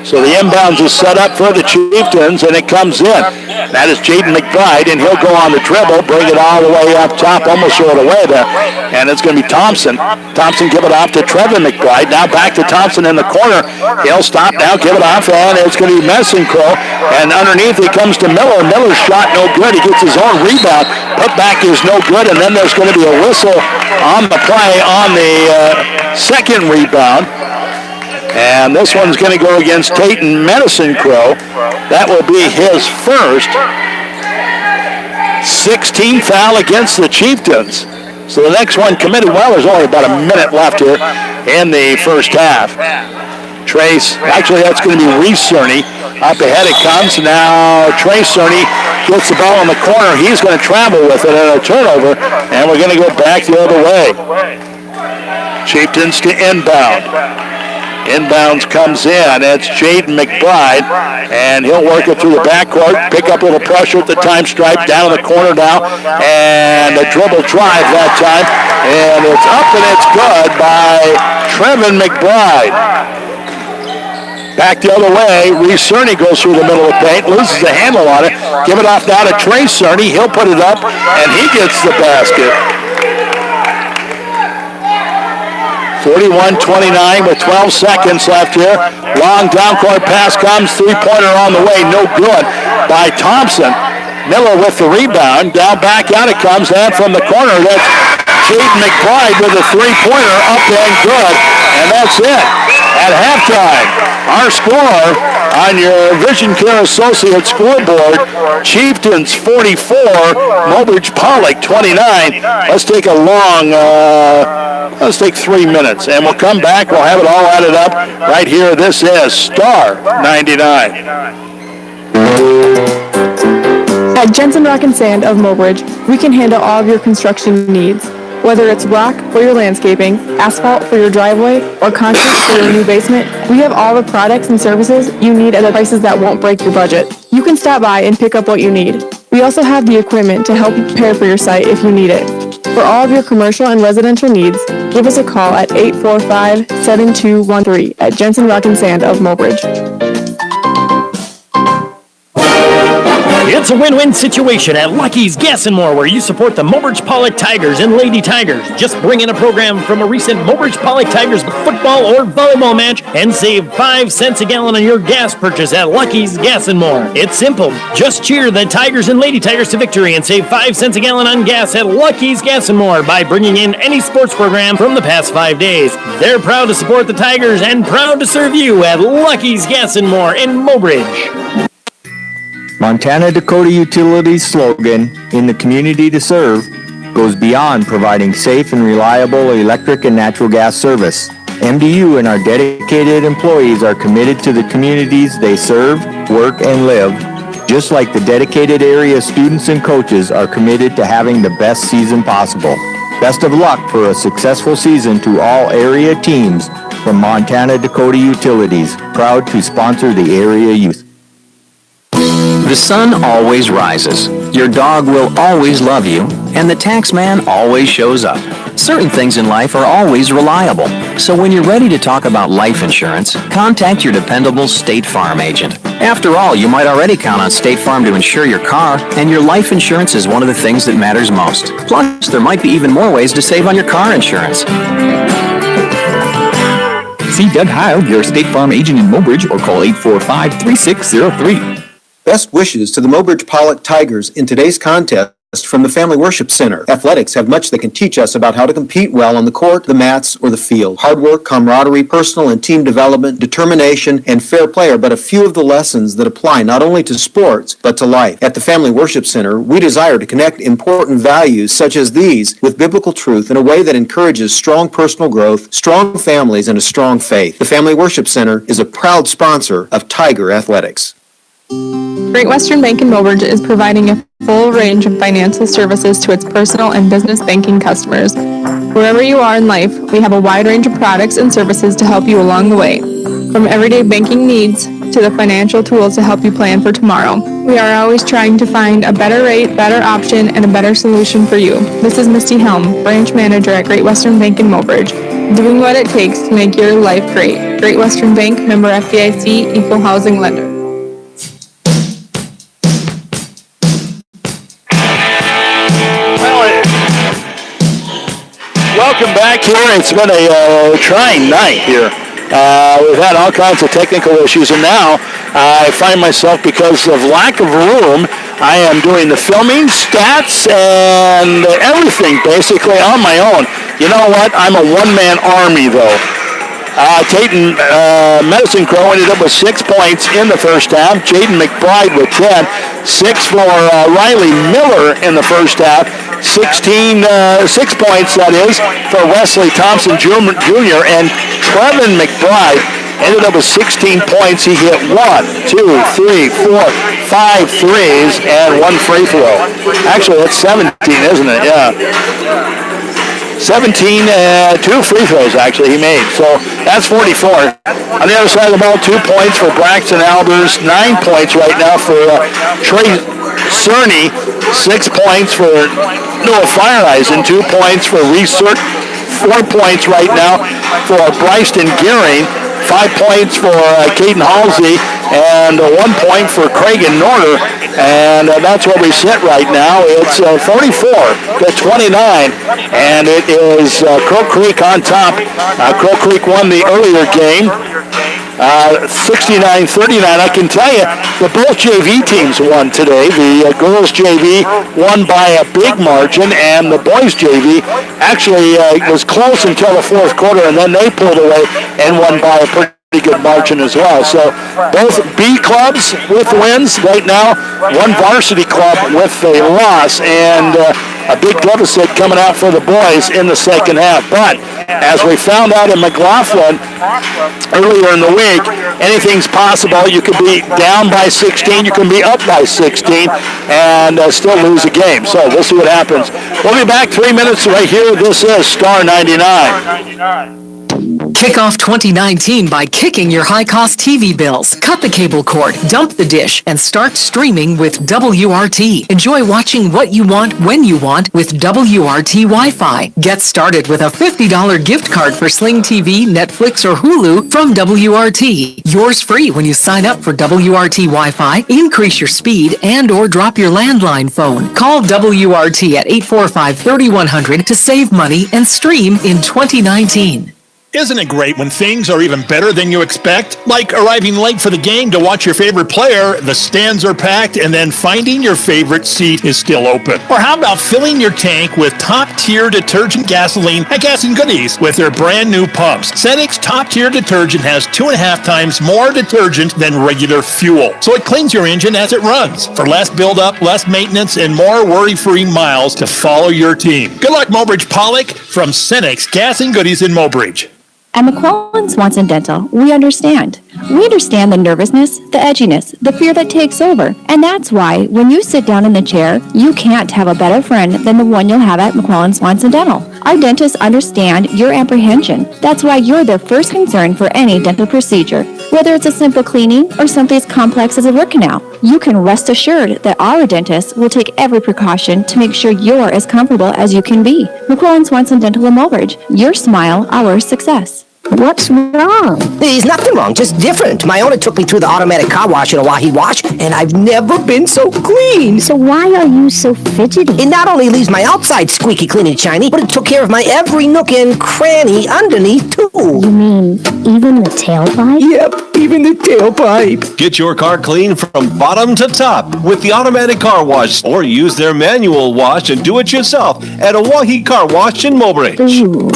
So the inbounds is set up for the Chieftains, and it comes in. That is Jaden McBride, and he'll go on the dribble, bring it all the way up top, almost short away there. And it's going to be Thompson. Thompson give it off to Trevin McBride. Now back to Thompson in the corner. He'll stop now, give it off, and it's going to be Medicine Crow. And underneath it comes to Miller. Miller's shot no good. He gets his own rebound. Putback is no good, and then there's going to be a whistle on the play on the second rebound. And this one's going to go against Tayton Medicine Crow. That will be his first 16th foul against the Chieftains. So the next one committed. Well, there's only about a minute left here in the first half. Trace, actually that's going to be Reese Cerny. Up ahead it comes. Now Trace Cerny gets the ball in the corner. He's going to travel with it at a turnover, and we're going to go back the other way. Chieftains to inbound. Inbounds comes in. It's Jaden McBride, and he'll work it through the backcourt, pick up a little pressure at the time stripe, down in the corner now, and a dribble drive that time, and it's up and it's good by Trevin McBride. Back the other way, Reese Cerny goes through the middle of the paint, loses the handle on it, give it off now to Trey Cerny, he'll put it up, and he gets the basket. 41-29 with 12 seconds left here. Long down court pass comes, three-pointer on the way, no good by Thompson. Miller with the rebound, down back out it comes, and from the corner, that's Jaden McBride with a three-pointer, up and good, and that's it. At halftime, our score on your Vision Care Associate scoreboard, Chieftains 44, Mobridge Pollock 29. Let's take a long, let's take 3 minutes, and we'll come back. We'll have it all added up right here. This is Star 99. At Jensen Rock and Sand of Mobridge, we can handle all of your construction needs. Whether it's rock for your landscaping, asphalt for your driveway, or concrete for your new basement, we have all the products and services you need at the prices that won't break your budget. You can stop by and pick up what you need. We also have the equipment to help you prepare for your site if you need it. For all of your commercial and residential needs, give us a call at 845-7213 at Jensen Rock and Sand of Mobridge. It's a win-win situation at Lucky's Gas and More, where you support the Mobridge Pollock Tigers and Lady Tigers. Just bring in a program from a recent Mobridge Pollock Tigers football or volleyball match and save 5 cents a gallon on your gas purchase at Lucky's Gas and More. It's simple. Just cheer the Tigers and Lady Tigers to victory and save 5 cents a gallon on gas at Lucky's Gas and More by bringing in any sports program from the past 5 days. They're proud to support the Tigers and proud to serve you at Lucky's Gas and More in Mobridge. Montana Dakota Utilities' slogan, "In the community to serve," goes beyond providing safe and reliable electric and natural gas service. MDU and our dedicated employees are committed to the communities they serve, work, and live, just like the dedicated area students and coaches are committed to having the best season possible. Best of luck for a successful season to all area teams from Montana Dakota Utilities, proud to sponsor the area youth. The sun always rises. Your dog will always love you, and the tax man always shows up. Certain things in life are always reliable. So when you're ready to talk about life insurance, contact your dependable State Farm agent. After all, you might already count on State Farm to insure your car, and your life insurance is one of the things that matters most. Plus, there might be even more ways to save on your car insurance. See Doug Heil, your State Farm agent in Mobridge, or call 845-3603. Best wishes to the Mobridge Pollock Tigers in today's contest from the Family Worship Center. Athletics have much that can teach us about how to compete well on the court, the mats, or the field. Hard work, camaraderie, personal and team development, determination, and fair play are but a few of the lessons that apply not only to sports, but to life. At the Family Worship Center, we desire to connect important values such as these with biblical truth in a way that encourages strong personal growth, strong families, and a strong faith. The Family Worship Center is a proud sponsor of Tiger Athletics. Great Western Bank in Mobridge is providing a full range of financial services to its personal and business banking customers. Wherever you are in life, we have a wide range of products and services to help you along the way. From everyday banking needs to the financial tools to help you plan for tomorrow. We are always trying to find a better rate, better option, and a better solution for you. This is Misty Helm, branch manager at Great Western Bank in Mobridge, doing what it takes to make your life great. Great Western Bank, member FDIC, equal housing lender. Welcome back here. It's been a trying night here. We've had all kinds of technical issues, and now I find myself, because of lack of room, I am doing the filming, stats, and everything basically on my own. You know what? I'm a one-man army, though. Caton Medicine Crow ended up with 6 points in the first half. Jaden McBride with 10. 6 for Riley Miller in the first half. 6 points, that is, for Wesley Thompson Jr. And Trevin McBride ended up with 16 points. He hit 1, 2, 3, 4, 5 threes and 1 free throw. Actually, that's 17, isn't it? Yeah. 17, 2 free throws, actually, he made. So that's 44. On the other side of the ball, 2 points for Braxton Albers, 9 points right now for Trey Cerny, 6 points for Noah Fireeisen, 2 points for Reese 4 points right now for Bryson Gearing, 5 points for Caden Halsey, and 1 point for Craig Norder. And that's where we sit right now. It's 44-29, and it is Crow Creek on top. Crow Creek won the earlier game, 69-39. I can tell you, both JV teams won today. The girls JV won by a big margin, and the boys JV actually was close until the fourth quarter, and then they pulled away and won by a pretty good margin as well. So both B clubs with wins right now, one varsity club with a loss, and a big deficit coming out for the boys in the second half. But as we found out in McLaughlin earlier in the week, anything's possible. You could be down by 16, you can be up by 16, and still lose a game. So we'll see what happens. We'll be back 3 minutes right here. This is Star 99. Kick off 2019 by kicking your high-cost TV bills. Cut the cable cord, dump the dish, and start streaming with WRT. Enjoy watching what you want when you want with WRT Wi-Fi. Get started with a $50 gift card for Sling TV, Netflix, or Hulu from WRT. Yours free when you sign up for WRT Wi-Fi. Increase your speed and or drop your landline phone. Call WRT at 845-3100 to save money and stream in 2019. Isn't it great when things are even better than you expect? Like arriving late for the game to watch your favorite player, the stands are packed, and then finding your favorite seat is still open. Or how about filling your tank with top-tier detergent gasoline at Gas and Goodies with their brand new pumps? Cenic's top-tier detergent has 2.5 times more detergent than regular fuel, so it cleans your engine as it runs for less buildup, less maintenance, and more worry-free miles to follow your team. Good luck, Mobridge Pollock from Cenic's Gas and Goodies in Mobridge. At McClellan Swanson Dental, we understand. We understand the nervousness, the edginess, the fear that takes over. And that's why, when you sit down in the chair, you can't have a better friend than the one you'll have at McClellan Swanson Dental. Our dentists understand your apprehension. That's why you're their first concern for any dental procedure. Whether it's a simple cleaning or something as complex as a root canal, you can rest assured that our dentists will take every precaution to make sure you're as comfortable as you can be. McClellan Swanson Dental in Mobridge. Your smile, our success. What's wrong? There's nothing wrong, just different. My owner took me through the automatic car wash at Oahe Wash, and I've never been so clean. So why are you so fidgety? It not only leaves my outside squeaky clean and shiny, but it took care of my every nook and cranny underneath, too. You mean even the tailpipe? Yep, even the tailpipe. Get your car clean from bottom to top with the automatic car wash, or use their manual wash and do it yourself at Oahe Car Wash in Mobridge. Ooh,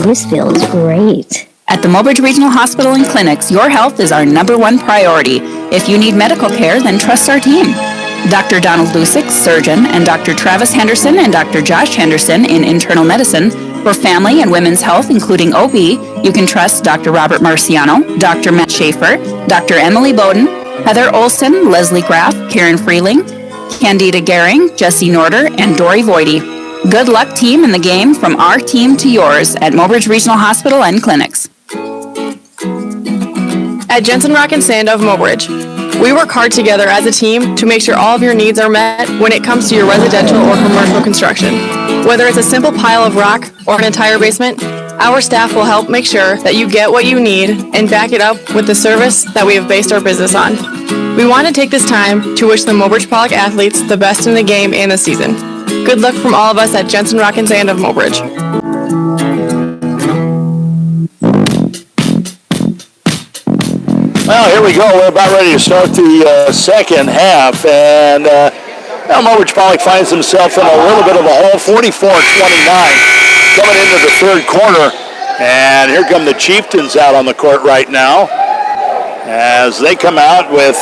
this feels great. At the Mobridge Regional Hospital and Clinics, your health is our #1 priority. If you need medical care, then trust our team. Dr. Donald Lusick, surgeon, and Dr. Travis Henderson and Dr. Josh Henderson in internal medicine. For family and women's health, including OB, you can trust Dr. Robert Marciano, Dr. Matt Schaefer, Dr. Emily Bowden, Heather Olson, Leslie Graff, Karen Freeling, Candida Gehring, Jesse Norder, and Dory Voidy. Good luck, team, in the game from our team to yours at Mobridge Regional Hospital and Clinics. At Jensen Rock and Sand of Mobridge, we work hard together as a team to make sure all of your needs are met when it comes to your residential or commercial construction. Whether it's a simple pile of rock or an entire basement, our staff will help make sure that you get what you need and back it up with the service that we have based our business on. We want to take this time to wish the Mobridge Pollock athletes the best in the game and the season. Good luck from all of us at Jensen Rock and Sand of Mobridge. Well, here we go. We're about ready to start the second half, and Mobridge Pollock finds himself in a little bit of a hole, 44-29, coming into the third quarter. And here come the Chieftains out on the court right now as they come out with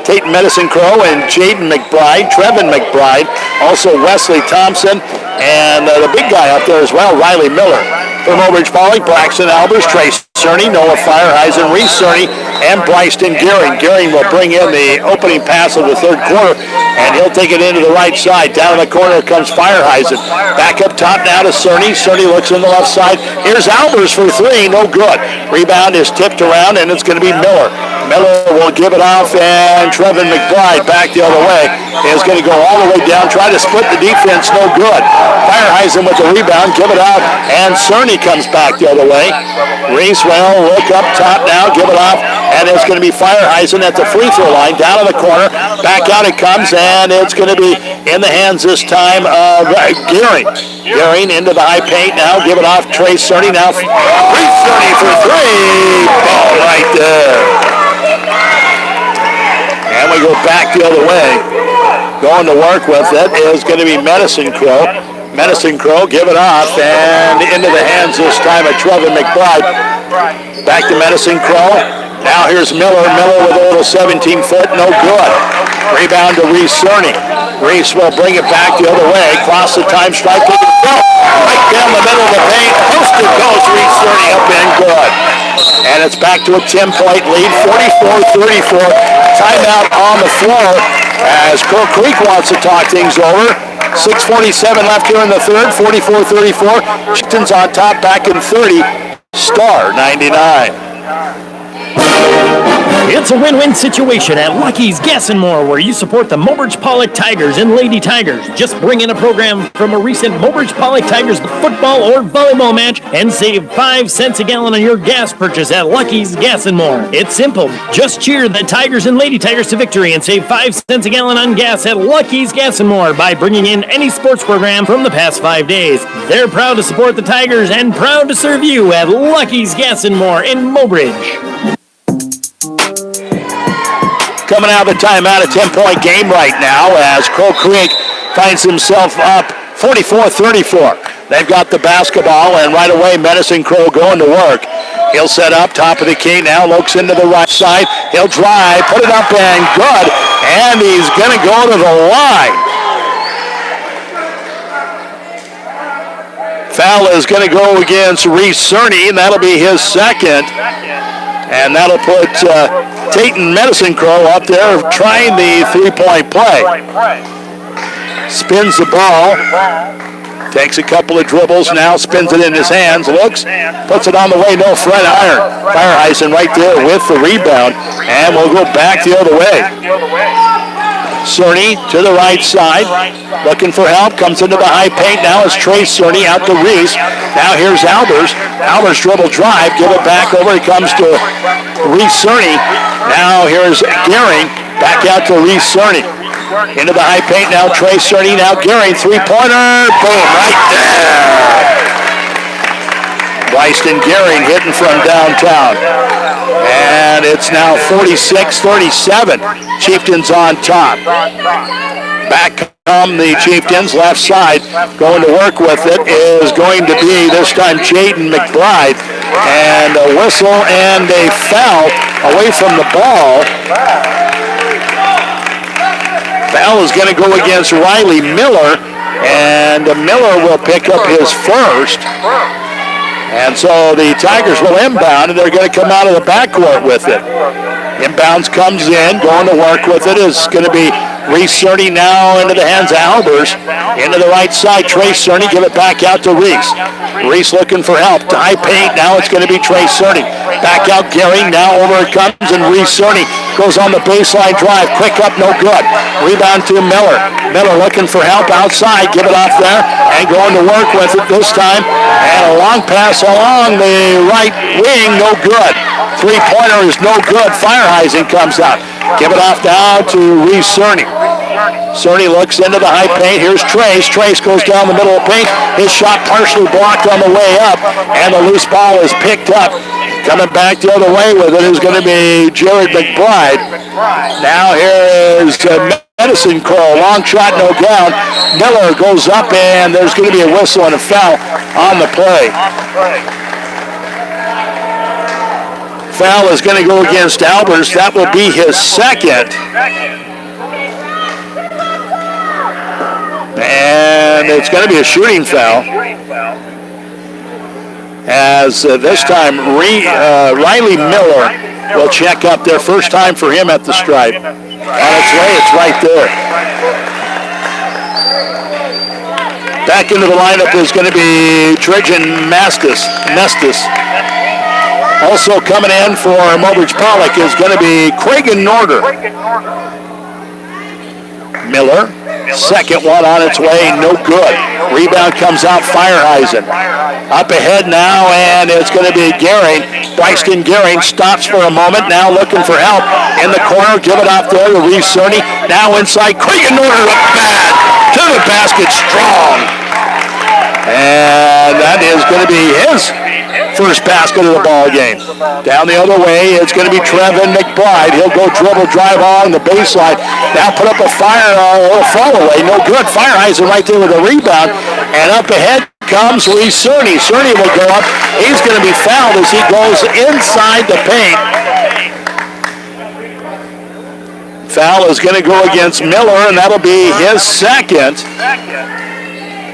Tate Medicine Crow and Jaden McBride, Trevin McBride, also Wesley Thompson, and the big guy up there as well, Riley Miller. For Mobridge, Pollock, Braxton Albers, Trace Cerny, Noah Fireheisen, Reese Cerny, and Bryson Gearing. Gearing will bring in the opening pass of the third quarter, and he'll take it into the right side. Down in the corner comes Fireheisen. Back up top now to Cerny. Cerny looks on the left side. Here's Albers for three, no good. Rebound is tipped around, and it's going to be Miller. Miller will give it off, and Trevin McBride back the other way is going to go all the way down, try to split the defense, no good. Fireheisen with the rebound, give it out, and Cerny comes back the other way. Reese will look up top now, give it off, and it's going to be Fireheisen at the free throw line, down in the corner, back out it comes, and it's going to be in the hands this time of Gearing. Gearing into the high paint now, give it off, Trace Cerny now, Reese Cerny for three, ball right there. And we go back the other way. Going to work with it is going to be Medicine Crow. Medicine Crow, give it off, and into the hands this time of Trevin McBride. Back to Medicine Crow. Now here's Miller. Miller with a little 17-foot, no good. Rebound to Reese Cerny. Reese will bring it back the other way. Cross the time stripe. Right down the middle of the paint. Posted goes Reese Cerny up and good. And it's back to a 10-point lead, 44-34. Timeout on the floor as Crow Creek wants to talk things over. 6:47 left here in the third, 44-34. Chieftains on top, back in 30. Star 99. It's a win-win situation at Lucky's Gas and More, where you support the Mobridge Pollock Tigers and Lady Tigers. Just bring in a program from a recent Mobridge Pollock Tigers football or volleyball match and save 5 cents a gallon on your gas purchase at Lucky's Gas and More. It's simple. Just cheer the Tigers and Lady Tigers to victory and save 5 cents a gallon on gas at Lucky's Gas and More by bringing in any sports program from the past 5 days. They're proud to support the Tigers and proud to serve you at Lucky's Gas and More in Mobridge. Coming out of the timeout, a 10-point game right now as Crow Creek finds himself up 44-34. They've got the basketball, and right away, Medicine Crow going to work. He'll set up, top of the key now, looks into the right side. He'll drive, put it up, and good. And he's going to go to the line. Foul is going to go against Reese Cerny, and that'll be his second. And that'll put Tatum Medicine Crow up there trying the three-point play. Spins the ball. Takes a couple of dribbles now, spins it in his hands, looks, puts it on the way, no front iron. Fireheisen right there with the rebound, and we'll go back the other way. Cerny to the right side, looking for help, comes into the high paint. Now it's Trace Cerny out to Reese. Now here's Albers. Albers dribble drive, give it back over. He comes to Reese Cerny. Now here's Gearing, back out to Reese Cerny. Into the high paint now, Trace Cerny. Now Gearing, three-pointer, boom, right there. Bryson Gearing hitting from downtown. And it's now 46-37. Chieftains on top. Back come the Chieftains, left side. Going to work with it is going to be, this time, Jaden McBride. And a whistle and a foul away from the ball. Foul is going to go against Riley Miller. And Miller will pick up his first. And so the Tigers will inbound, and they're going to come out of the backcourt with it. Inbounds comes in, going to work with it is going to be Reese Cerny now into the hands of Albers. Into the right side, Trace Cerny, give it back out to Reese. Reese looking for help. To high paint, now it's going to be Trace Cerny. Back out Gearing, now over it comes, and Reese Cerny goes on the baseline drive. Quick up, no good. Rebound to Miller. Miller looking for help outside, give it off there, and going to work with it this time. And a long pass along the right wing, no good. Three-pointer is no good. Fireheisen comes out. Give it off now to Reese Cerny. Cerny looks into the high paint. Here's Trace. Trace goes down the middle of the paint. His shot partially blocked on the way up, and the loose ball is picked up. Coming back the other way with it is going to be Jared McBride. Now here is Medicine Crow. Long shot, no down. Miller goes up, and there's going to be a whistle and a foul on the play. foul is going to go against Albers. That will be his second. And it's going to be a shooting foul. As this time Riley Miller will check up there. First time for him at the stripe. On its way, it's right there. Back into the lineup is going to be Trajan Mestis. Also coming in for Mobridge Pollock is going to be Cragen Norder. Miller, second one on its way, no good. Rebound comes out, Feierheisen. Up ahead now, and it's going to be Gehring. Bryson Gehring stops for a moment, now looking for help. In the corner, give it off there to Reese Cerny. Now inside, Cragen Norder up bad. To the basket, strong. And that is going to be his first basket of the ball game. Down the other way, it's going to be Trevin McBride. He'll go dribble, drive on the baseline. Now put up a fall away. No good. Feierheisen right there with a rebound. And up ahead comes Reese Cerny. Cerny will go up. He's going to be fouled as he goes inside the paint. Foul is going to go against Miller, and that'll be his second.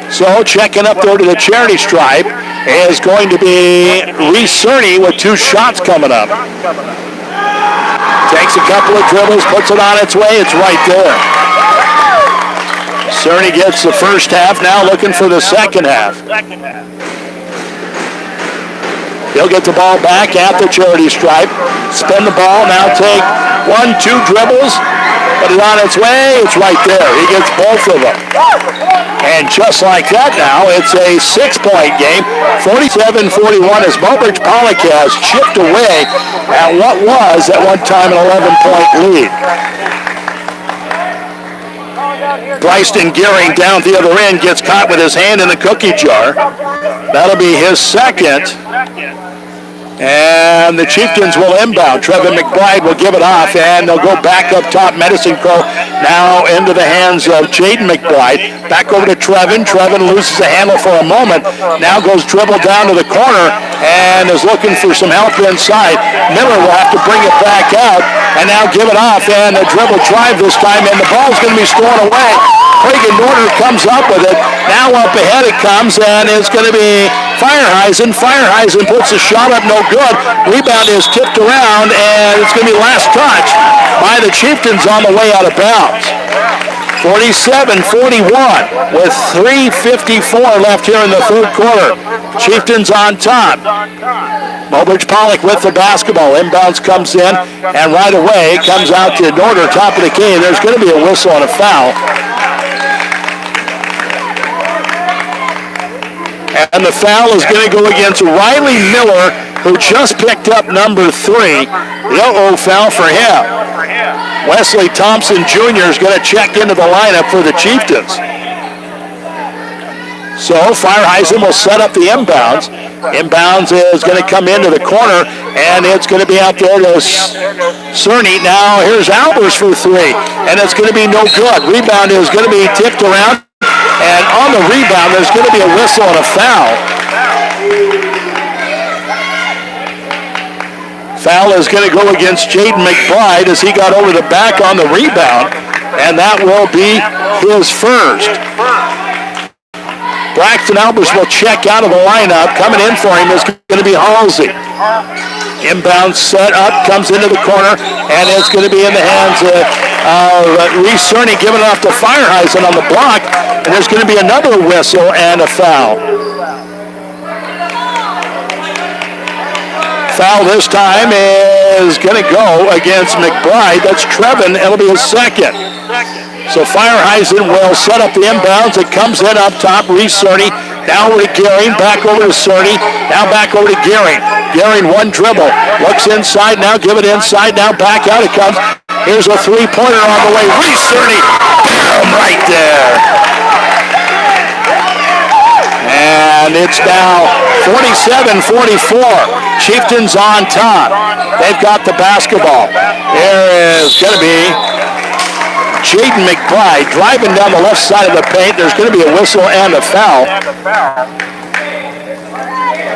So checking up there to the charity stripe is going to be Reese Cerny with two shots coming up. Takes a couple of dribbles, puts it on its way. It's right there. Cerny gets the first half, now looking for the second half. He'll get the ball back at the charity stripe. Spin the ball, now take 1-2 dribbles. Put it on its way, it's right there. He gets both of them. And just like that now, it's a 6-point game. 47-41 as Mobridge Pollock has chipped away at what was at one time an 11-point lead. Bryson Gehring down the other end gets caught with his hand in the cookie jar. That'll be his second. And the Chieftains will inbound. Trevin McBride will give it off, and they'll go back up top. Medicine Crow now into the hands of Jaden McBride. Back over to Trevin. Trevin loses the handle for a moment. Now goes dribble down to the corner and is looking for some help inside. Miller will have to bring it back out and now give it off. And a dribble drive this time, and the ball's going to be stolen away. Cragen Norder comes up with it. Now up ahead it comes, and it's going to be Feierheisen. Feierheisen puts the shot up, no good. Rebound is tipped around, and it's going to be last touch by the Chieftains on the way out of bounds. 47-41 with 3:54 left here in the third quarter. Chieftains on top. Mobridge Pollock with the basketball. Inbounds comes in, and right away comes out to Norder, top of the key. There's going to be a whistle and a foul. And the foul is going to go against Riley Miller, who just picked up number 3. The foul for him. Wesley Thompson Jr. is going to check into the lineup for the Chieftains. So Feierheisen will set up the inbounds. Inbounds is going to come into the corner, and it's going to be out there to Cerny. Now here's Albers for 3, and it's going to be no good. Rebound is going to be tipped around. And on the rebound, there's going to be a whistle and a foul. Foul is going to go against Jaden McBride as he got over the back on the rebound, and that will be his first. Braxton Albers will check out of the lineup. Coming in for him is going to be Halsey. Inbound set up, comes into the corner, and it's going to be in the hands of Reese Cerny, giving it off to Feierheisen on the block, and there's going to be another whistle and a foul. Foul this time is going to go against McBride. That's Trevin. It'll be his second. So Feierheisen will set up the inbounds. It comes in up top. Reese Cerny. Now over to Gehring. Back over to Cerny. Now back over to Gehring. Gehring one dribble. Looks inside. Now give it inside. Now back out it comes. Here's a three-pointer on the way. Reese Cerny. Bam! Right there. And it's now 47-44. Chieftains on top. They've got the basketball. There is going to be Jaden McBride driving down the left side of the paint. There's going to be a whistle and a foul.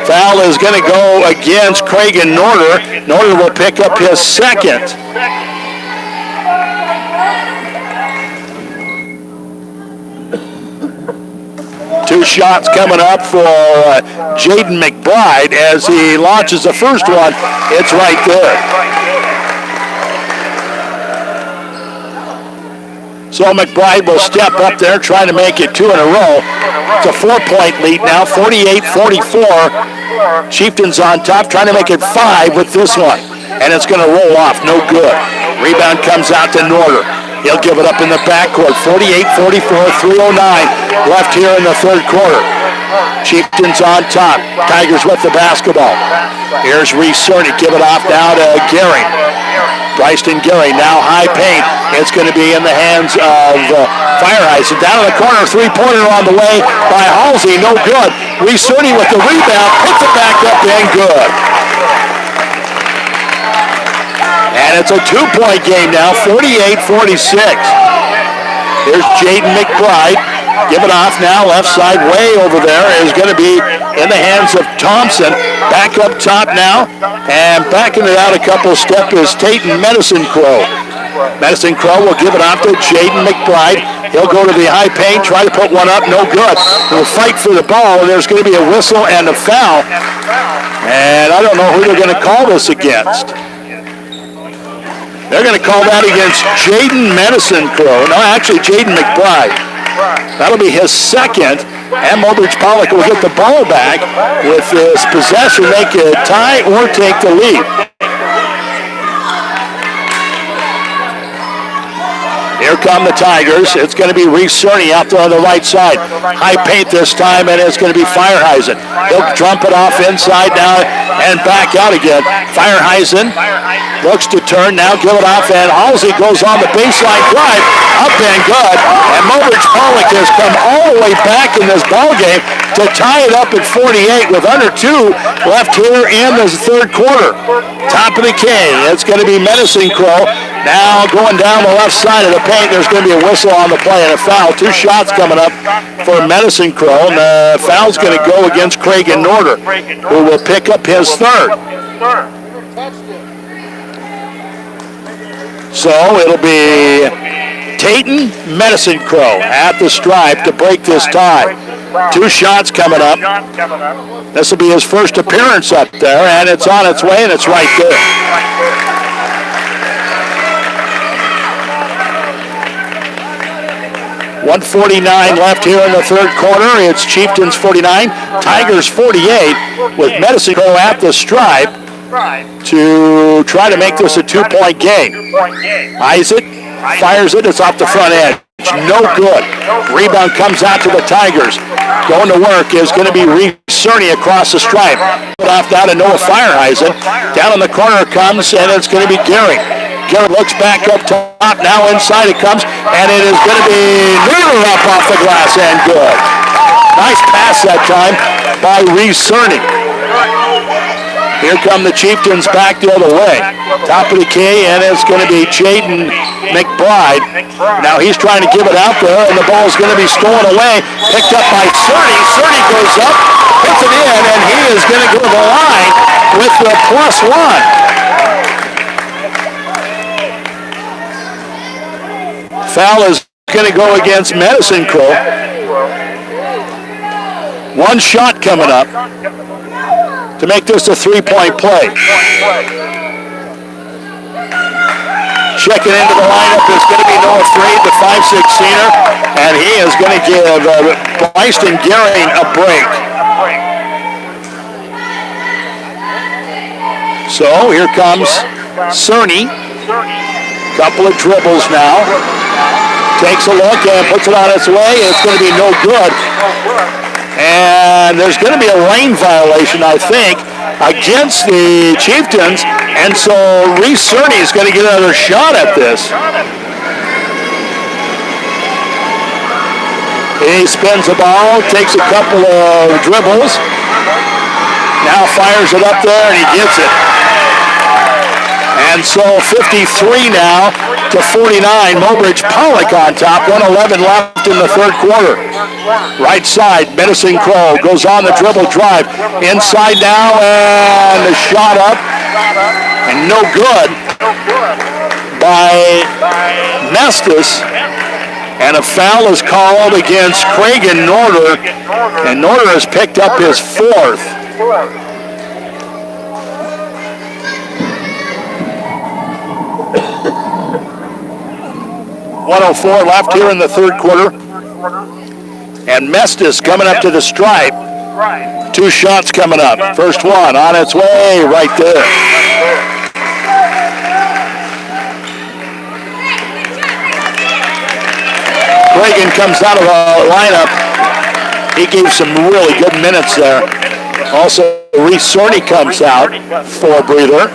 Foul is going to go against Craig and Norder. Norder will pick up his second. Two shots coming up for Jaden McBride as he launches the first one. It's right there. So McBride will step up there trying to make it two in a row. It's a 4-point lead now, 48-44. Chieftains on top trying to make it 5 with this one. And it's going to roll off, no good. Rebound comes out to Norder. He'll give it up in the backcourt, 48-44, 3:09 left here in the third quarter. Chieftains on top, Tigers with the basketball. Here's Reese Cerny, give it off now to Gehring. Bryson Gehring, now high paint. It's going to be in the hands of Fireheisen. Down in the corner, three-pointer on the way by Halsey, no good. Reese Cerny with the rebound, puts it back up and good. And it's a 2-point game now, 48-46. Here's Jaden McBride. Give it off now, left side way over there is going to be in the hands of Thompson. Back up top now, and backing it out a couple steps is Tatum Medicine Crow. Medicine Crow will give it off to Jaden McBride. He'll go to the high paint, try to put one up, no good. He'll fight for the ball, and there's going to be a whistle and a foul. And I don't know who they're going to call this against. They're going to call that against Jaden Medicine Crow. No, actually, Jaden McBride. That'll be his second. And Mobridge Pollock will get the ball back with this possession. They could tie or take the lead. Here come the Tigers. It's going to be Reese Cerny out there on the right side. High paint this time, and it's going to be Fireheisen. He'll jump it off inside now and back out again. Fireheisen looks to turn, now give it off, and Halsey goes on the baseline drive, up and good. And Mobridge Pollock has come all the way back in this ball game to tie it up at 48 with under 2 left here in the third quarter. Top of the K, it's going to be Medicine Crow. Now going down the left side of the paint, there's going to be a whistle on the play and a foul. 2 shots coming up for Medicine Crow, and the foul's going to go against Craig and Norder, who will pick up his third. So it'll be Tatum Medicine Crow at the stripe to break this tie. 2 shots coming up. This will be his first appearance up there, and it's on its way, and it's right there. 1:49 left here in the third quarter. It's Chieftains 49, Tigers 48, with Medicine Crow at the stripe to try to make this a 2-point game. Isaac fires it. It's off the front edge. No good. Rebound comes out to the Tigers. Going to work is going to be Reese Cerny across the stripe. Put off down to Noah Fireheisen. Down in the corner comes, and it's going to be Gehring. Gehring looks back up top. Now inside it comes, and it is going to be Norder up off the glass, and good. Nice pass that time by Reese Cerny. Here come the Chieftains back the other way. Top of the key, and it's going to be Jaden McBride. Now he's trying to give it out there, and the ball's going to be stolen away. Picked up by Cerny. Cerny goes up, puts it in, and he is going to go to the line with the +1. Foul is going to go against Medicine Crow. 1 shot coming up to make this a 3-point play. Checking into the lineup is going to be Noah Freed, the 5'6" senior, and he is going to give Bryson Gehring a break. So here comes Cerny. Couple of dribbles now. Takes a look and puts it on its way. It's going to be no good. And there's going to be a lane violation, I think, against the Chieftains. And so Reese Cerny is going to get another shot at this. He spins the ball, takes a couple of dribbles. Now fires it up there, and he gets it. And And so 53 now to 49. Mobridge Pollock on top. 1:11 left in the third quarter. Right side, Medicine Crow goes on the dribble drive. Inside now, and a shot up. And no good by Mestis. And a foul is called against Craig and Norder. And Norder has picked up his fourth. .104 left here in the third quarter. And Mestis coming up to the stripe. Two shots coming up. First one on its way right there. Reagan comes out of the lineup. He gave some really good minutes there. Also, Reese Cerny comes out for a breather.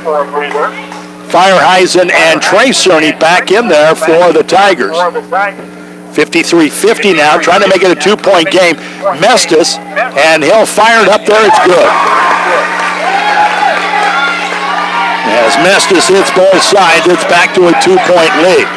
Fireheisen and Trey Cerny back in there for the Tigers. 53-50 now, trying to make it a two-point game. Mestis, and he'll fire it up there. It's good. As Mestis hits both sides, it's back to a two-point lead.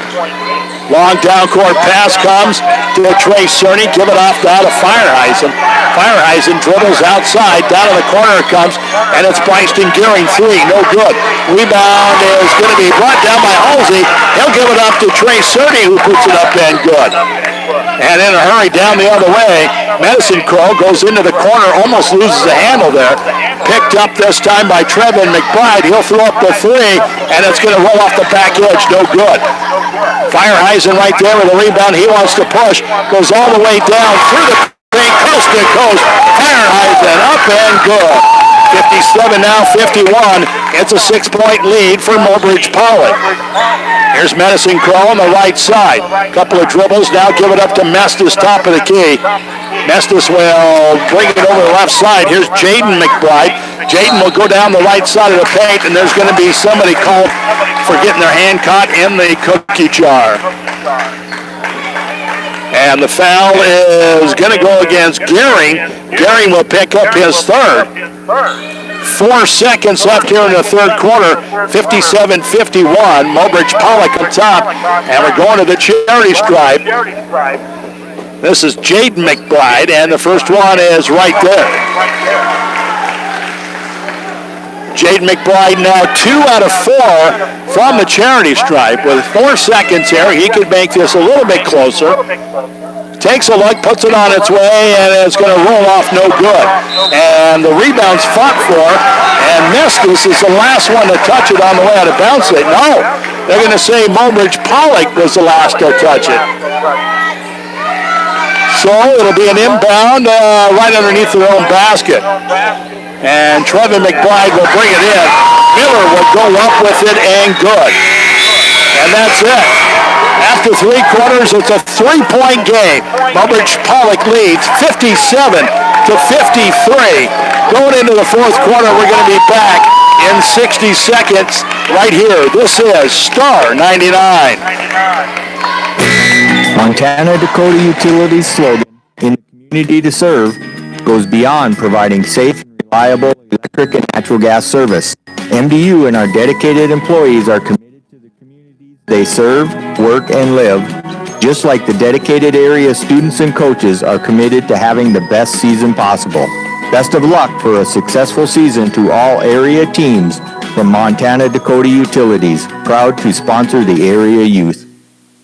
Long down court pass comes to Trey Cerny. Give it off down to Fireheisen. Fireheisen dribbles outside. Down in the corner it comes, and it's Bryson Gearing three. No good. Rebound is going to be brought down by Halsey. He'll give it up to Trey Cerny, who puts it up and good. And in a hurry down the other way, Medicine Crow goes into the corner, almost loses the handle there. Picked up this time by Trevin McBride. He'll throw up the three, and it's going to roll off the back edge. No good. Fireheisen right there with a rebound. He wants to push. Goes all the way down through the paint, coast to coast. Fireheisen up and good. 57 now, 51. It's a 6-point lead for Mobridge Pollock. Here's Medicine Crow on the right side. Couple of dribbles. Now give it up to Mestis, top of the key. Mestis will bring it over the left side. Here's Jaden McBride. Jaden will go down the right side of the paint, and there's going to be somebody called for getting their hand caught in the cookie jar. And the foul is going to go against Gearing. Gearing will pick up his third. 4 seconds left here in the third quarter. 57-51. Mobridge Pollock on top. And we're going to the charity stripe. This is Jaden McBride, and the first one is right there. Jaden McBride now 2 out of 4 from the charity stripe. With 4 seconds here, he could make this a little bit closer. Takes a look, puts it on its way, and it's going to roll off no good. And the rebound's fought for, and Mestis is the last one to touch it on the way out of bounds. No, they're going to say Mobridge Pollock was the last to touch it. So it'll be an inbound right underneath their own basket. And Trevin McBride will bring it in. Miller will go up with it and good. And that's it. After 3 quarters, it's a 3-point game. Mobridge Pollock leads 57-53. Going into the fourth quarter, we're going to be back in 60 seconds right here. This is Star 99. Montana Dakota Utilities slogan, "In the community to serve," goes beyond providing safe, reliable electric and natural gas service. MDU and our dedicated employees are committed to the communities they serve, work, and live, just like the dedicated area students and coaches are committed to having the best season possible. Best of luck for a successful season to all area teams from Montana Dakota Utilities, proud to sponsor the area youth.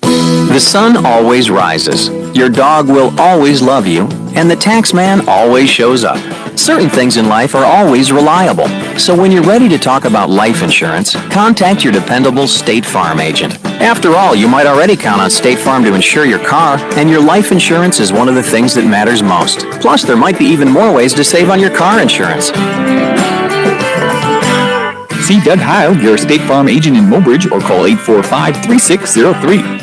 The sun always rises. Your dog will always love you, and the tax man always shows up. Certain things in life are always reliable. So when you're ready to talk about life insurance, contact your dependable State Farm agent. After all, you might already count on State Farm to insure your car, and your life insurance is one of the things that matters most. Plus, there might be even more ways to save on your car insurance. See Doug Heil, your State Farm agent in Mobridge, or call 845-3603.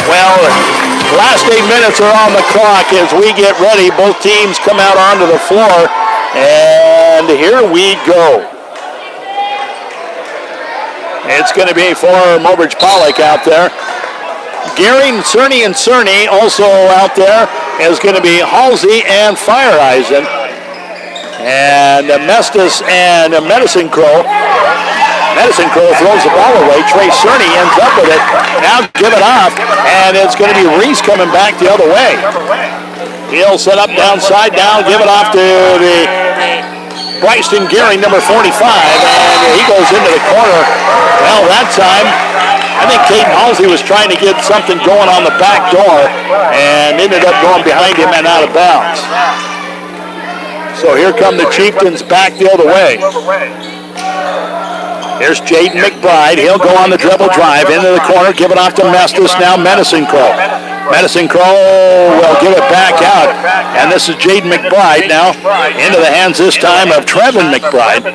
Well, last 8 minutes are on the clock as we get ready. Both teams come out onto the floor, and here we go. It's going to be for Mobridge Pollock out there. Gearing, Cerny, and Cerny also out there is going to be Halsey and Fireheisen. And Mestis and Medicine Crow. Medicine Crow throws the ball away. Trey Cerny ends up with it. Now give it off, and it's going to be Reese coming back the other way. He'll set up downside down, give it off to the Bryson Gearing, number 45, and he goes into the corner. Well, that time, I think Caden Halsey was trying to get something going on the back door and ended up going behind him and out of bounds. So here come the Chieftains back the other way. Here's Jaden McBride. He'll go on the dribble drive into the corner, give it off to Mestis, now Medicine Crow. Medicine Crow will give it back out. And this is Jaden McBride now into the hands this time of Trevin McBride.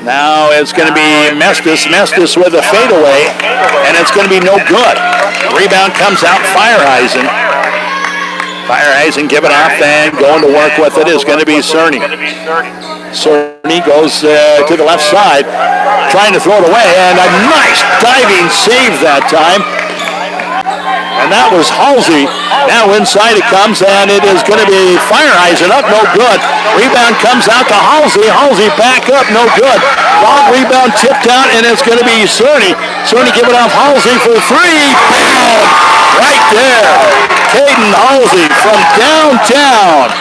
Now it's going to be Mestis. Mestis with a fadeaway, and it's going to be no good. Rebound comes out Fireheisen. Fireheisen give it off, and going to work with it is going to be Cerny. Cerny goes to the left side, trying to throw it away, and a nice diving save that time. And that was Halsey. Now inside it comes, and it is going to be Fireheisen up, no good. Rebound comes out to Halsey. Halsey back up, no good. Long rebound tipped out, and it's going to be Cerny. Cerny give it off Halsey for three. Bam! Right there. Caden Halsey from downtown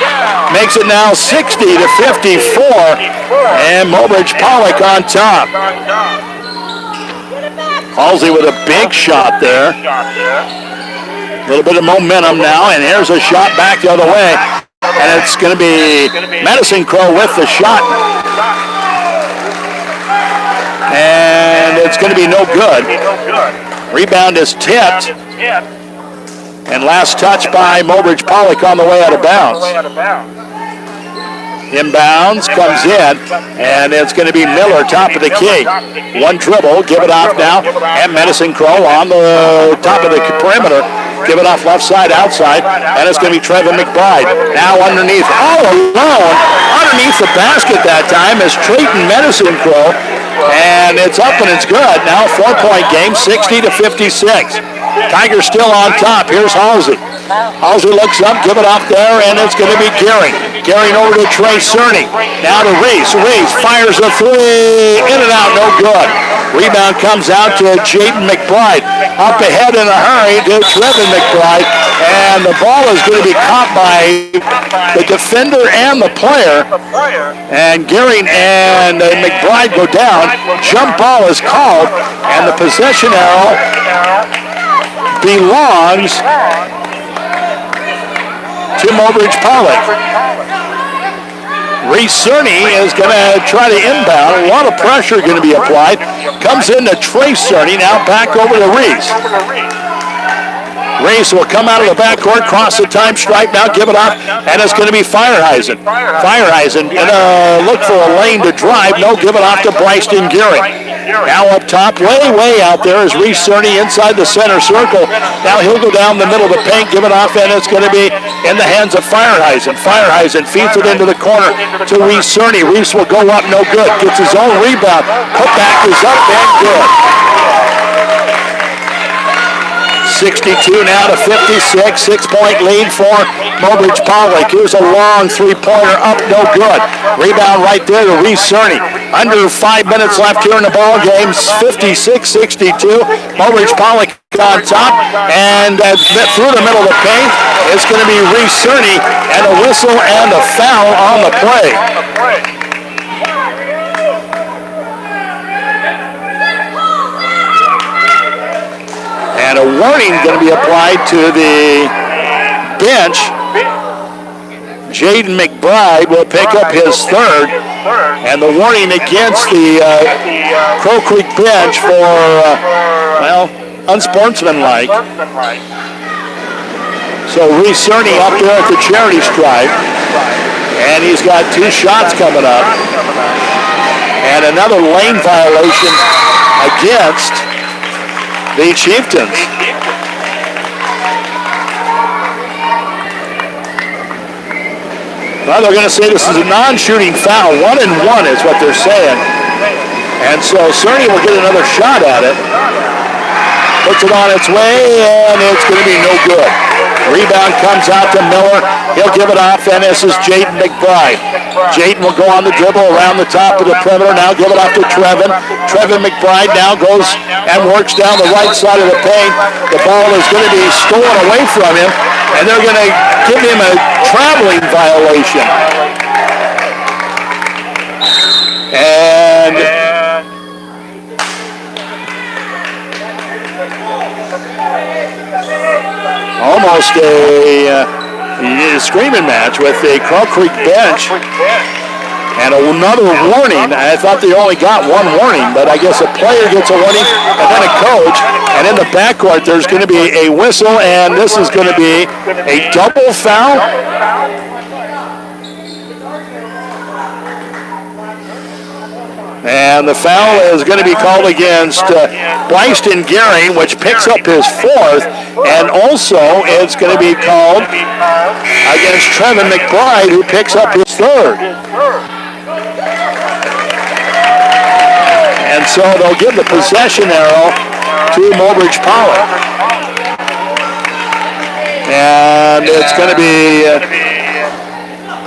makes it now 60 to 54, and Mobridge Pollock on top. Halsey with a big shot there. A little bit of momentum now, and here's a shot back the other way, and it's going to be Medicine Crow with the shot, and it's going to be no good. Rebound is tipped, and last touch by Mobridge Pollock on the way out of bounds. Inbounds, comes in, and it's going to be Miller, top of the key. One dribble, give it off now, and Medicine Crow on the top of the perimeter. Give it off left side, outside, and it's going to be Trevor McBride. Now underneath, all alone, underneath the basket that time is Trayton Medicine Crow, and it's up and it's good. Now 4-point game, 60 to 56. Tigers still on top. Here's Halsey. Halsey looks up, give it off there, and it's going to be Gearing. Gearing over to Trey Cerny. Now to Reese. Reese fires a three. In and out, no good. Rebound comes out to Jaden McBride. Up ahead in a hurry to Trevin McBride. And the ball is going to be caught by the defender and the player. And Gearing and McBride go down. Jump ball is called. And the possession arrow belongs to Mobridge Pollock. Reese Cerny is going to try to inbound. A lot of pressure going to be applied. Comes into Trey Cerny, now back over to Reese. Reese will come out of the backcourt, cross the time stripe, now give it off, and it's going to be Fireheisen. Fireheisen going to look for a lane to drive. No, give it off to Bryson Gearing. Now up top, way out there is Reese Cerny inside the center circle. Now he'll go down the middle of the paint, give it off, and it's going to be in the hands of Fireheisen. Fireheisen feeds it into the corner to Reese Cerny. Reese will go up, no good. Gets his own rebound. Putback is up and good. 62 now to 56, 6-point lead for Mobridge Pollock. Here's a long three-pointer up, no good. Rebound right there to Reese Cerny. Under 5 minutes left here in the ball game, 56-62. Mobridge Pollock on top, and through the middle of the paint, it's going to be Reese Cerny, and a whistle and a foul on the play. And a warning going to be applied to the bench. Jaden McBride will pick up his third. And the warning against the Crow Creek bench for, unsportsmanlike. So Reese Cerny up there at the charity stripe. And he's got 2 shots coming up. And another lane violation against the Chieftains. Well, they're going to say this is a non-shooting foul. 1-1 is what they're saying. And so Cerny will get another shot at it. Puts it on its way, and it's going to be no good. Rebound comes out to Miller. He'll give it off, and this is Jaden McBride. Jaden will go on the dribble around the top of the perimeter. Now give it off to Trevin. Trevin McBride now goes and works down the right side of the paint. The ball is going to be stolen away from him, and they're going to give him a traveling violation. And almost a screaming match with the Crow Creek bench. And another warning. I thought they only got one warning, but I guess a player gets a warning and then a coach. And in the backcourt, there's going to be a whistle, and this is going to be a double foul. And the foul is going to be called against Bryson Gehring, which picks up his fourth. And also it's going to be called against Trevin McBride, who picks up his third. And so they'll give the possession arrow to Mobridge Pollock. And it's going to be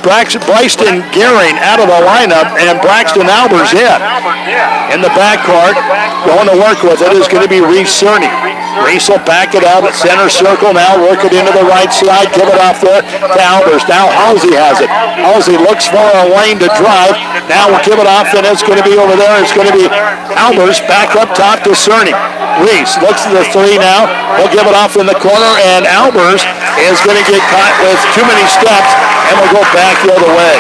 Bryson Gehring out of the lineup, and Braxton Albers in the backcourt. Going to work with it is going to be Reese Cerny. Reese will back it out at center circle now, work it into the right side, give it off there to Albers. Now Halsey has it. Halsey looks for a lane to drive. Now we'll give it off, and it's going to be over there. It's going to be Albers back up top to Cerny. Reese looks at the three now. He'll give it off in the corner, and Albers is going to get caught with too many steps, and will go back the other way.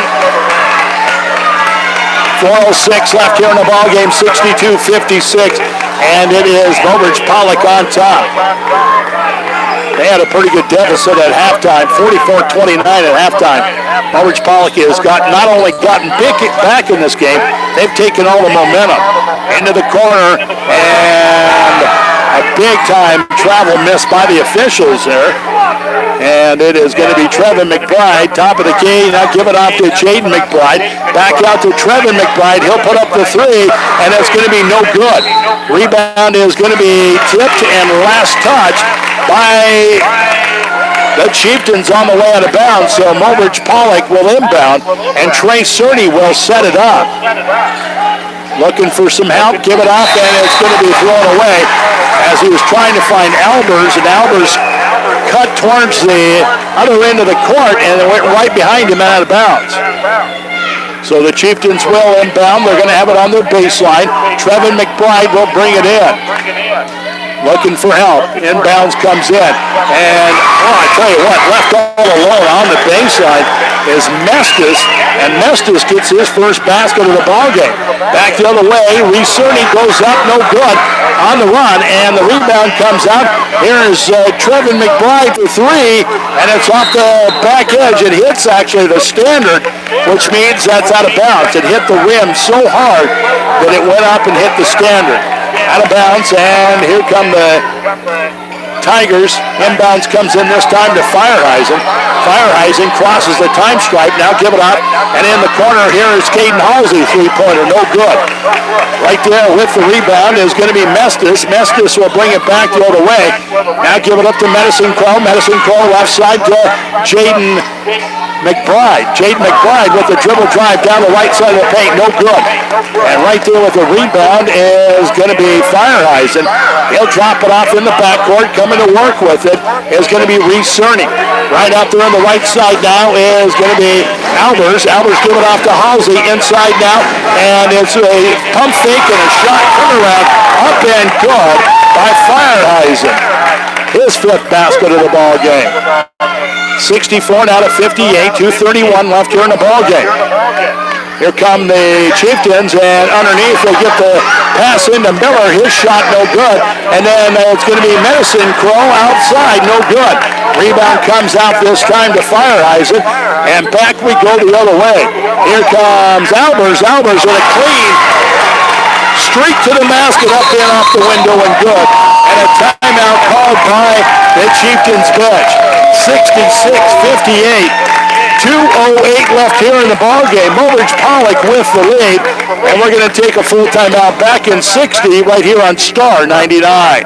4:06 left here in the ball game, 62-56, and it is Mobridge Pollock on top. They had a pretty good deficit at halftime, 44-29 at halftime. Mobridge Pollock has not only gotten back in this game, they've taken all the momentum into the corner, and a big-time travel miss by the officials there. And it is going to be Trevin McBride, top of the key. Now give it off to Jaden McBride. Back out to Trevin McBride. He'll put up the three, and it's going to be no good. Rebound is going to be tipped and last touch by the Chieftains on the way out of bounds. So Mobridge Pollock will inbound, and Trey Cerny will set it up. Looking for some help, give it off, and it's going to be thrown away as he was trying to find Albers, and Albers cut towards the other end of the court, and it went right behind him and out of bounds. So the Chieftains will inbound. They're going to have it on their baseline. Trevin McBride will bring it in. Looking for help. Inbounds comes in. And, I tell you what, left all alone on the baseline is Mestis, and Mestis gets his first basket of the ballgame. Back the other way, Reese Cerny goes up, no good, on the run, and the rebound comes out. Here's Trevin McBride for three, and it's off the back edge. It hits, actually, the standard, which means that's out of bounds. It hit the rim so hard that it went up and hit the standard. Out of bounds, and here come the Tigers. Inbounds comes in this time to Fireheisen. Fireheisen crosses the time stripe. Now give it up. And in the corner here is Caden Halsey, three-pointer. No good. Right there with the rebound is going to be Mestis. Mestis will bring it back the other way. Now give it up to Medicine Crow. Medicine Crow left side to Jaden McBride. Jaden McBride with the dribble drive down the right side of the paint. No good. And right there with the rebound is going to be Fireheisen. He'll drop it off in the backcourt. Coming to work with it is going to be Reese Cerny. Right out there on the right side now is going to be Albers. Albers give it off to Halsey inside now. And it's a pump fake and a shot turnaround up and good by Fireheisen. His fifth basket of the ball game. 64 out of 58, 2:31 left here in the ball game. Here come the Chieftains, and underneath they'll get the pass into Miller. His shot no good, and then it's going to be Medicine Crow outside, no good. Rebound comes out this time to Fireheisen, and back we go the other way. Here comes Albers. Albers with a clean streak to the basket, up and off the window and good. And a timeout called by the Chieftains bench. 66-58. 2:08 left here in the ball game. Mobridge Pollock with the lead, and we're going to take a full timeout back in 60 right here on Star 99.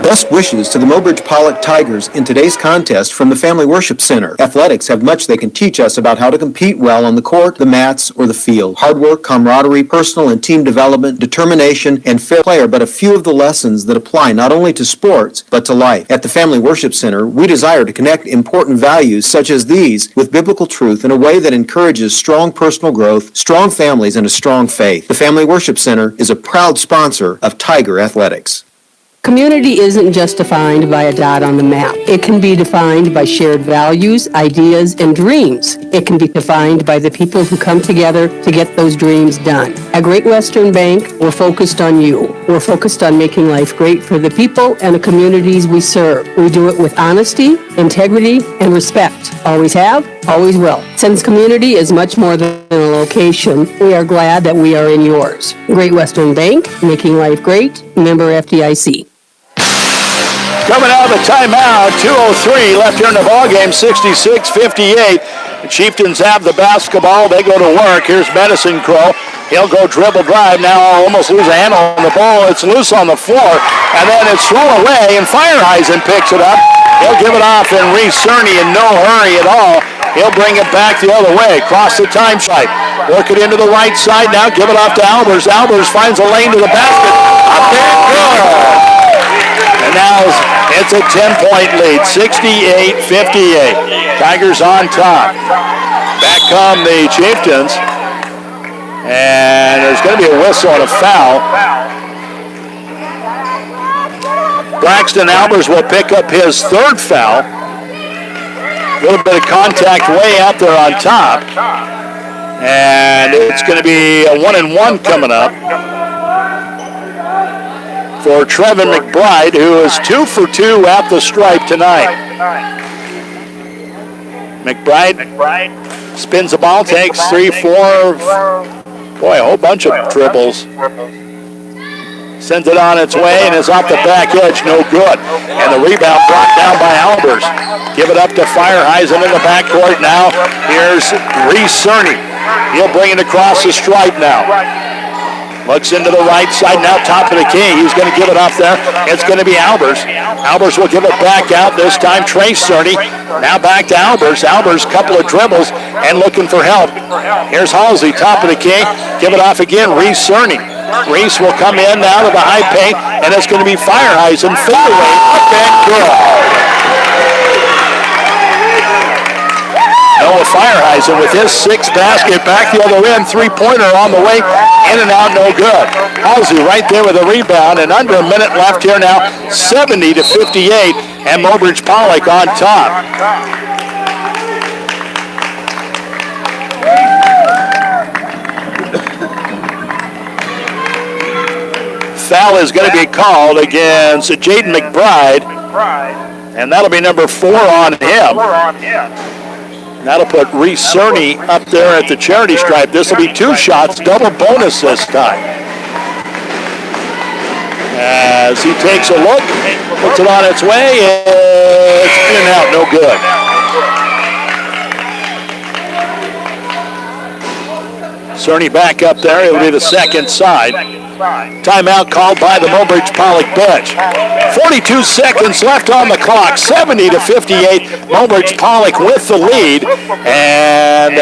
Best wishes to the Mobridge Pollock Tigers in today's contest from the Family Worship Center. Athletics have much they can teach us about how to compete well on the court, the mats, or the field. Hard work, camaraderie, personal and team development, determination, and fair play are but a few of the lessons that apply not only to sports, but to life. At the Family Worship Center, we desire to connect important values such as these with biblical truth in a way that encourages strong personal growth, strong families, and a strong faith. The Family Worship Center is a proud sponsor of Tiger Athletics. Community isn't just defined by a dot on the map. It can be defined by shared values, ideas, and dreams. It can be defined by the people who come together to get those dreams done. At Great Western Bank, we're focused on you. We're focused on making life great for the people and the communities we serve. We do it with honesty, integrity, and respect. Always have, always will. Since community is much more than a location, we are glad that we are in yours. Great Western Bank, making life great, member FDIC. Coming out of the timeout, 2:03 left here in the ballgame, 66-58. The Chieftains have the basketball. They go to work. Here's Medicine Crow. He'll go dribble drive. Now almost lose a handle on the ball. It's loose on the floor, and then it's thrown away, and Fireheisen picks it up. He'll give it off, and Reese Cerny in no hurry at all. He'll bring it back the other way, across the time side. Work it into the right side now. Give it off to Albers. Albers finds a lane to the basket. Up there, good. And now it's a 10-point lead, 68-58. Tigers on top. Back come the Chieftains. And there's going to be a whistle and a foul. Braxton Albers will pick up his third foul. A little bit of contact way out there on top. And it's going to be a 1-and-1 coming up for Trevin McBride, who is 2 for 2 at the stripe tonight. McBride spins the ball, takes 3, 4, boy, a whole bunch of dribbles. Sends it on its way and is off the back edge, no good. And the rebound brought down by Albers. Give it up to Fireheisen in the backcourt now. Here's Reese Cerny. He'll bring it across the stripe now. Looks into the right side now, top of the key. He's going to give it off there. It's going to be Albers. Albers will give it back out this time. Trace Cerny. Now back to Albers. Albers, couple of dribbles and looking for help. Here's Halsey, top of the key. Give it off again. Reese Cerny. Reese will come in now to the high paint, and it's going to be Fireheisen. Fadeaway up and good. Noah Fireheisen with his sixth basket, back the other end, three-pointer on the way, in and out, no good. Halsey right there with a rebound, and under a minute left here now, 70-58, and Mobridge Pollock on top. Foul is going to be called against Jaden McBride, and that'll be number 4 on him. That'll put Reese Cerny up there at the charity stripe. This will be 2 shots, double bonus this time. As he takes a look, puts it on its way, it's in and out, no good. Cerny back up there, it'll be the second side. Timeout called by the Mobridge Pollock bench. 42 seconds left on the clock. 70-58. Mobridge Pollock with the lead. And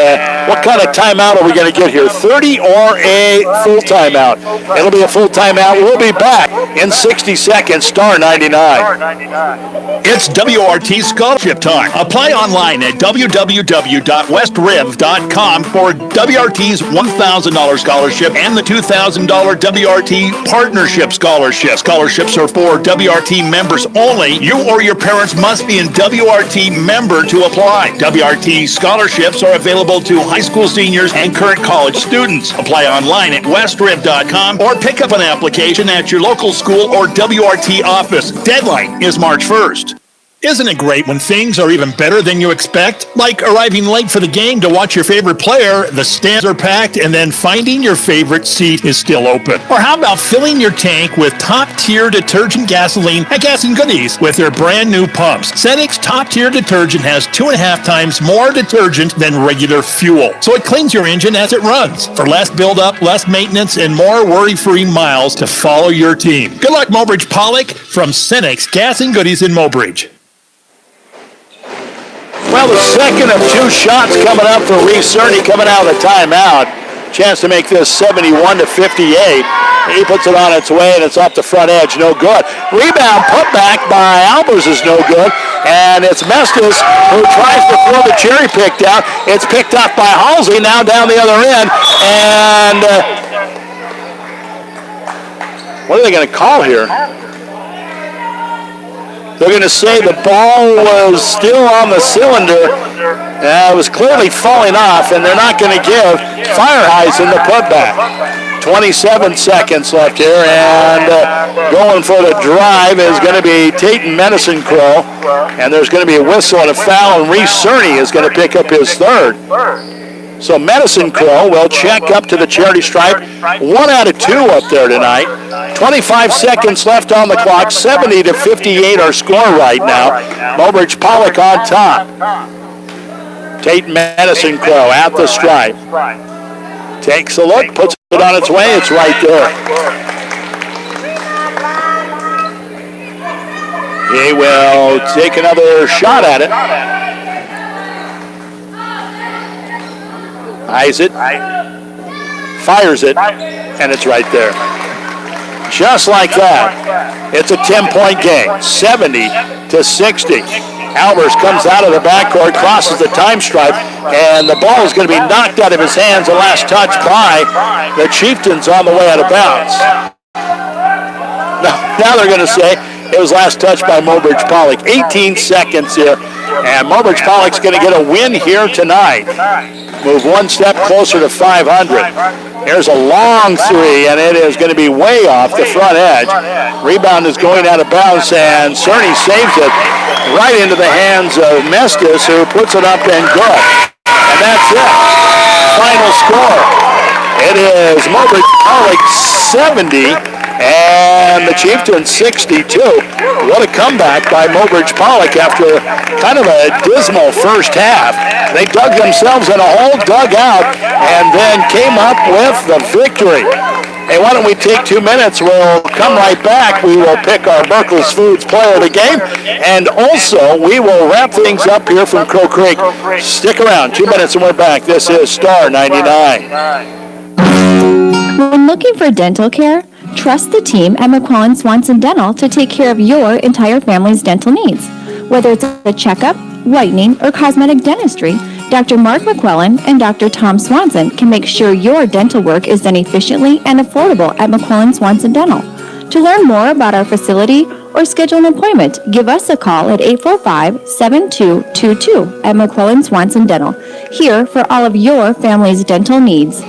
what kind of timeout are we going to get here? 30 or a full timeout? It'll be a full timeout. We'll be back in 60 seconds. Star 99. It's WRT scholarship time. Apply online at www.westriv.com for WRT's $1,000 scholarship and the $2,000 WRT Partnership Scholarship. Scholarships are for WRT members only. You or your parents must be a WRT member to apply. WRT scholarships are available to high school seniors and current college students. Apply online at westriv.com or pick up an application at your local school or WRT office. Deadline is March 1st. Isn't it great when things are even better than you expect? Like arriving late for the game to watch your favorite player, the stands are packed, and then finding your favorite seat is still open. Or how about filling your tank with top-tier detergent gasoline at Gas and Goodies with their brand new pumps? Senex top-tier detergent has 2.5 times more detergent than regular fuel, so it cleans your engine as it runs for less buildup, less maintenance, and more worry-free miles to follow your team. Good luck, Mobridge Pollock from Senex Gas and Goodies in Mobridge. Well, the second of two shots coming up for Reese Cerny coming out of the timeout. Chance to make this 71-58. He puts it on its way, and it's off the front edge. No good. Rebound put back by Albers is no good. And it's Mestis who tries to throw the cherry pick down. It's picked up by Halsey, now down the other end. And what are they going to call here? They're going to say the ball was still on the cylinder. It was clearly falling off, and they're not going to give Fireheisen the putback. 27 seconds left here, and going for the drive is going to be Tatum Medicine Crow, and there's going to be a whistle and a foul, and Reese Cerny is going to pick up his third. So Medicine Crow will check up to the charity stripe. 1 out of 2 up there tonight. 25 seconds left on the clock. 70-58 our score right now. Mobridge Pollock on top. Tate Medicine Crow at the stripe. Takes a look, puts it on its way. It's right there. He will take another shot at it. Eyes it, fires it, and it's right there. Just like that, it's a 10-point game, 70-60. Albers comes out of the backcourt, crosses the time stripe, and the ball is going to be knocked out of his hands. The last touch by the Chieftains on the way out of bounds. Now they're going to say it was last touch by Mobridge Pollock. 18 seconds here, and Mobridge Pollock's going to get a win here tonight. Move one step closer to 500. Here's a long three, and it is going to be way off the front edge. Rebound is going out of bounds, and Cerny saves it right into the hands of Mestis, who puts it up and good. And that's it. Final score. It is Mobridge Pollock 70 and the Chieftains 62. What a comeback by Mobridge Pollock after kind of a dismal first half. They dug themselves in a hole, dug out, and then came up with the victory. Hey, why don't we take 2 minutes? We'll come right back. We will pick our Berkeley's Foods player of the game, and also we will wrap things up here from Crow Creek. Stick around. 2 minutes and we're back. This is Star 99. When looking for dental care, trust the team at McQuillan Swanson Dental to take care of your entire family's dental needs. Whether it's a checkup, whitening, or cosmetic dentistry, Dr. Mark McQuillan and Dr. Tom Swanson can make sure your dental work is done efficiently and affordable at McQuillan Swanson Dental. To learn more about our facility or schedule an appointment, give us a call at 845-7222 at McQuillan Swanson Dental, here for all of your family's dental needs.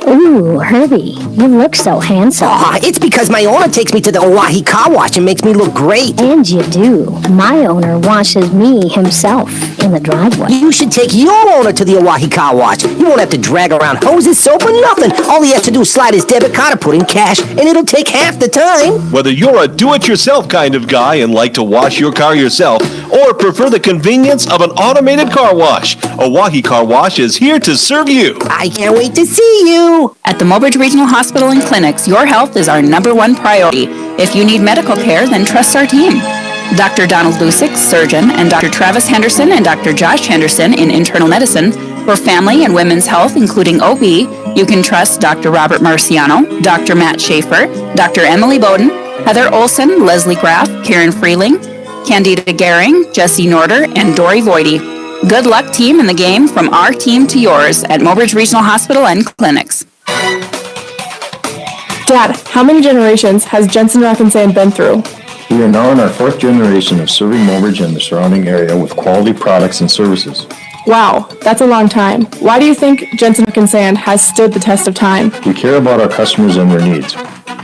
Ooh, Herbie, you look so handsome. Aw, it's because my owner takes me to the Oahe Car Wash and makes me look great. And you do. My owner washes me himself in the driveway. You should take your owner to the Oahe Car Wash. You won't have to drag around hoses, soap, or nothing. All he has to do is slide his debit card or put in cash, and it'll take half the time. Whether you're a do-it-yourself kind of guy and like to wash your car yourself, or prefer the convenience of an automated car wash, Oahe Car Wash is here to serve you. I can't wait to see you. At the Mobridge Regional Hospital and Clinics, your health is our #1 priority. If you need medical care, then trust our team. Dr. Donald Lusick, surgeon, and Dr. Travis Henderson and Dr. Josh Henderson in internal medicine. For family and women's health, including OB, you can trust Dr. Robert Marciano, Dr. Matt Schaefer, Dr. Emily Bowden, Heather Olson, Leslie Graff, Karen Freeling, Candida Gehring, Jesse Norder, and Dory Voidy. Good luck, team, in the game from our team to yours at Mobridge Regional Hospital and Clinics. Dad, how many generations has Jensen Rock and Sand been through? We are now in our 4th generation of serving Mobridge and the surrounding area with quality products and services. Wow, that's a long time. Why do you think Jensen Rock and Sand has stood the test of time? We care about our customers and their needs.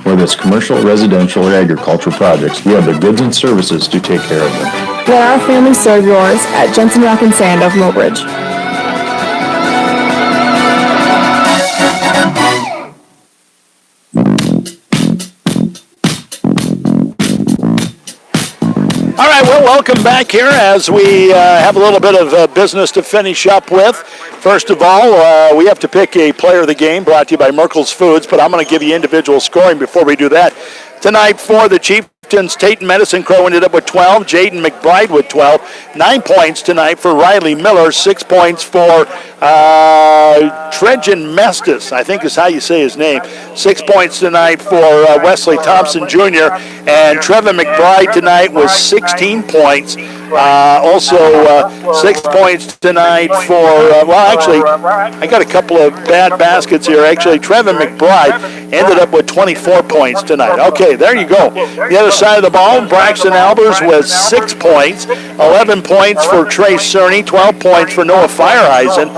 Whether it's commercial, residential, or agricultural projects, we have the goods and services to take care of them. Let our family serve yours at Jensen Rock and Sand of Mobridge. All right, well, welcome back here as we have a little bit of business to finish up with. First of all, we have to pick a player of the game brought to you by Merkel's Foods, but I'm going to give you individual scoring before we do that. Tonight for the Chieftains, Tatum Medicine Crow ended up with 12, Jaden McBride with 12, 9 points tonight for Riley Miller, 6 points for Trejan Mestis, I think is how you say his name. 6 points tonight for Wesley Thompson Jr. And Trevin McBride tonight was 16 points. Also 6 points tonight for, I got a couple of bad baskets here. Actually, Trevin McBride ended up with 24 points tonight. Okay, there you go. The other side of the ball, Braxton Albers with 6 points, 11 points for Trey Cerny, 12 points for Noah Fireheisen,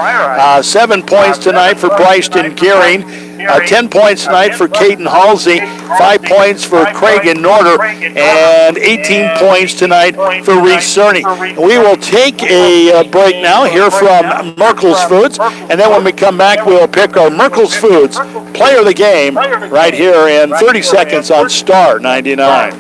7 points tonight for Bryson Gearing, 10 points tonight for Caden Halsey, 5 points for Craig Norder, and 18 points tonight for Reese Cerny. We will take a break now, hear from Merkel's Foods, and then when we come back, we'll pick our Merkel's Foods player of the game right here in 30 seconds on Star 99.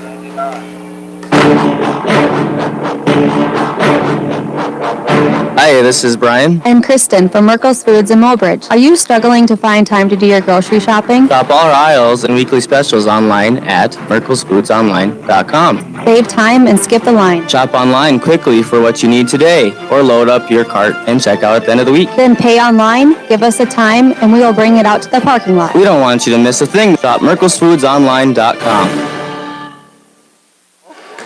Hi, this is Brian. And Kristen from Merkel's Foods in Mobridge. Are you struggling to find time to do your grocery shopping? Shop all our aisles and weekly specials online at merklesfoodsonline.com. Save time and skip the line. Shop online quickly for what you need today, or load up your cart and check out at the end of the week. Then pay online, give us a time, and we will bring it out to the parking lot. We don't want you to miss a thing. Shop merklesfoodsonline.com.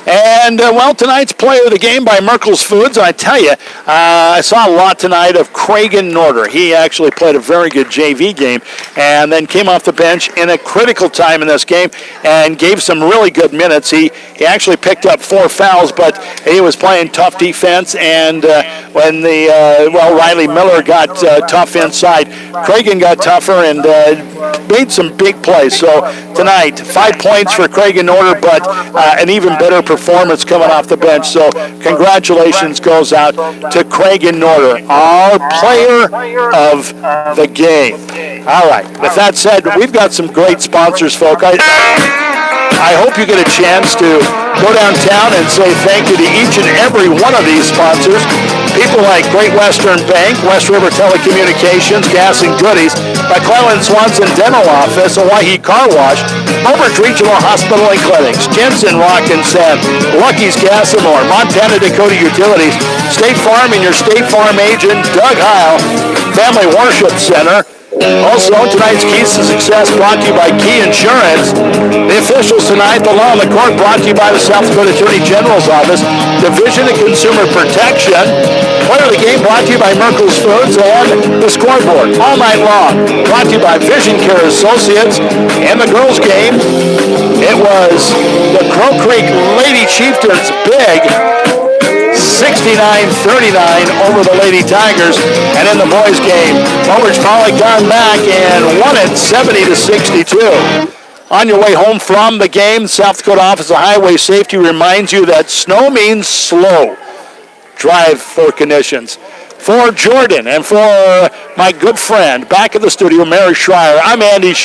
And, tonight's player of the game by Merkel's Foods. I tell you, I saw a lot tonight of Craig Norder. He actually played a very good JV game and then came off the bench in a critical time in this game and gave some really good minutes. He actually picked up 4 fouls, but he was playing tough defense. And when Riley Miller got tough inside, Craig got tougher and made some big plays. So tonight, 5 points for Craig Norder, but an even better performance coming off the bench. So congratulations goes out to Craig Norder, our player of the game. All right, with that said, we've got some great sponsors, folks. I hope you get a chance to go downtown and say thank you to each and every one of these sponsors. People like Great Western Bank, West River Telecommunications, Gas and Goodies, McClellan Swanson Dental Office, Hawaii Car Wash, Mobridge Regional Hospital and Clinics, Jensen Rock and Sand, Lucky's Gas and More, Montana Dakota Utilities, State Farm and your State Farm agent, Doug Heil, Family Worship Center. Also, tonight's Keys to Success brought to you by Key Insurance. The officials tonight, the law of the court brought to you by the South Dakota Attorney General's Office, Division of Consumer Protection. Player of the game brought to you by Merkel's Foods and the scoreboard all night long. Brought to you by Vision Care Associates. And the girls' game, it was the Crow Creek Lady Chieftains big 69-39 over the Lady Tigers. And in the boys' game, Mobridge Pollock gone back and won it 70-62. On your way home from the game, South Dakota Office of Highway Safety reminds you that snow means slow. Drive for conditions. For Jordan and for my good friend back at the studio, Mary Schreier, I'm Andy Shue.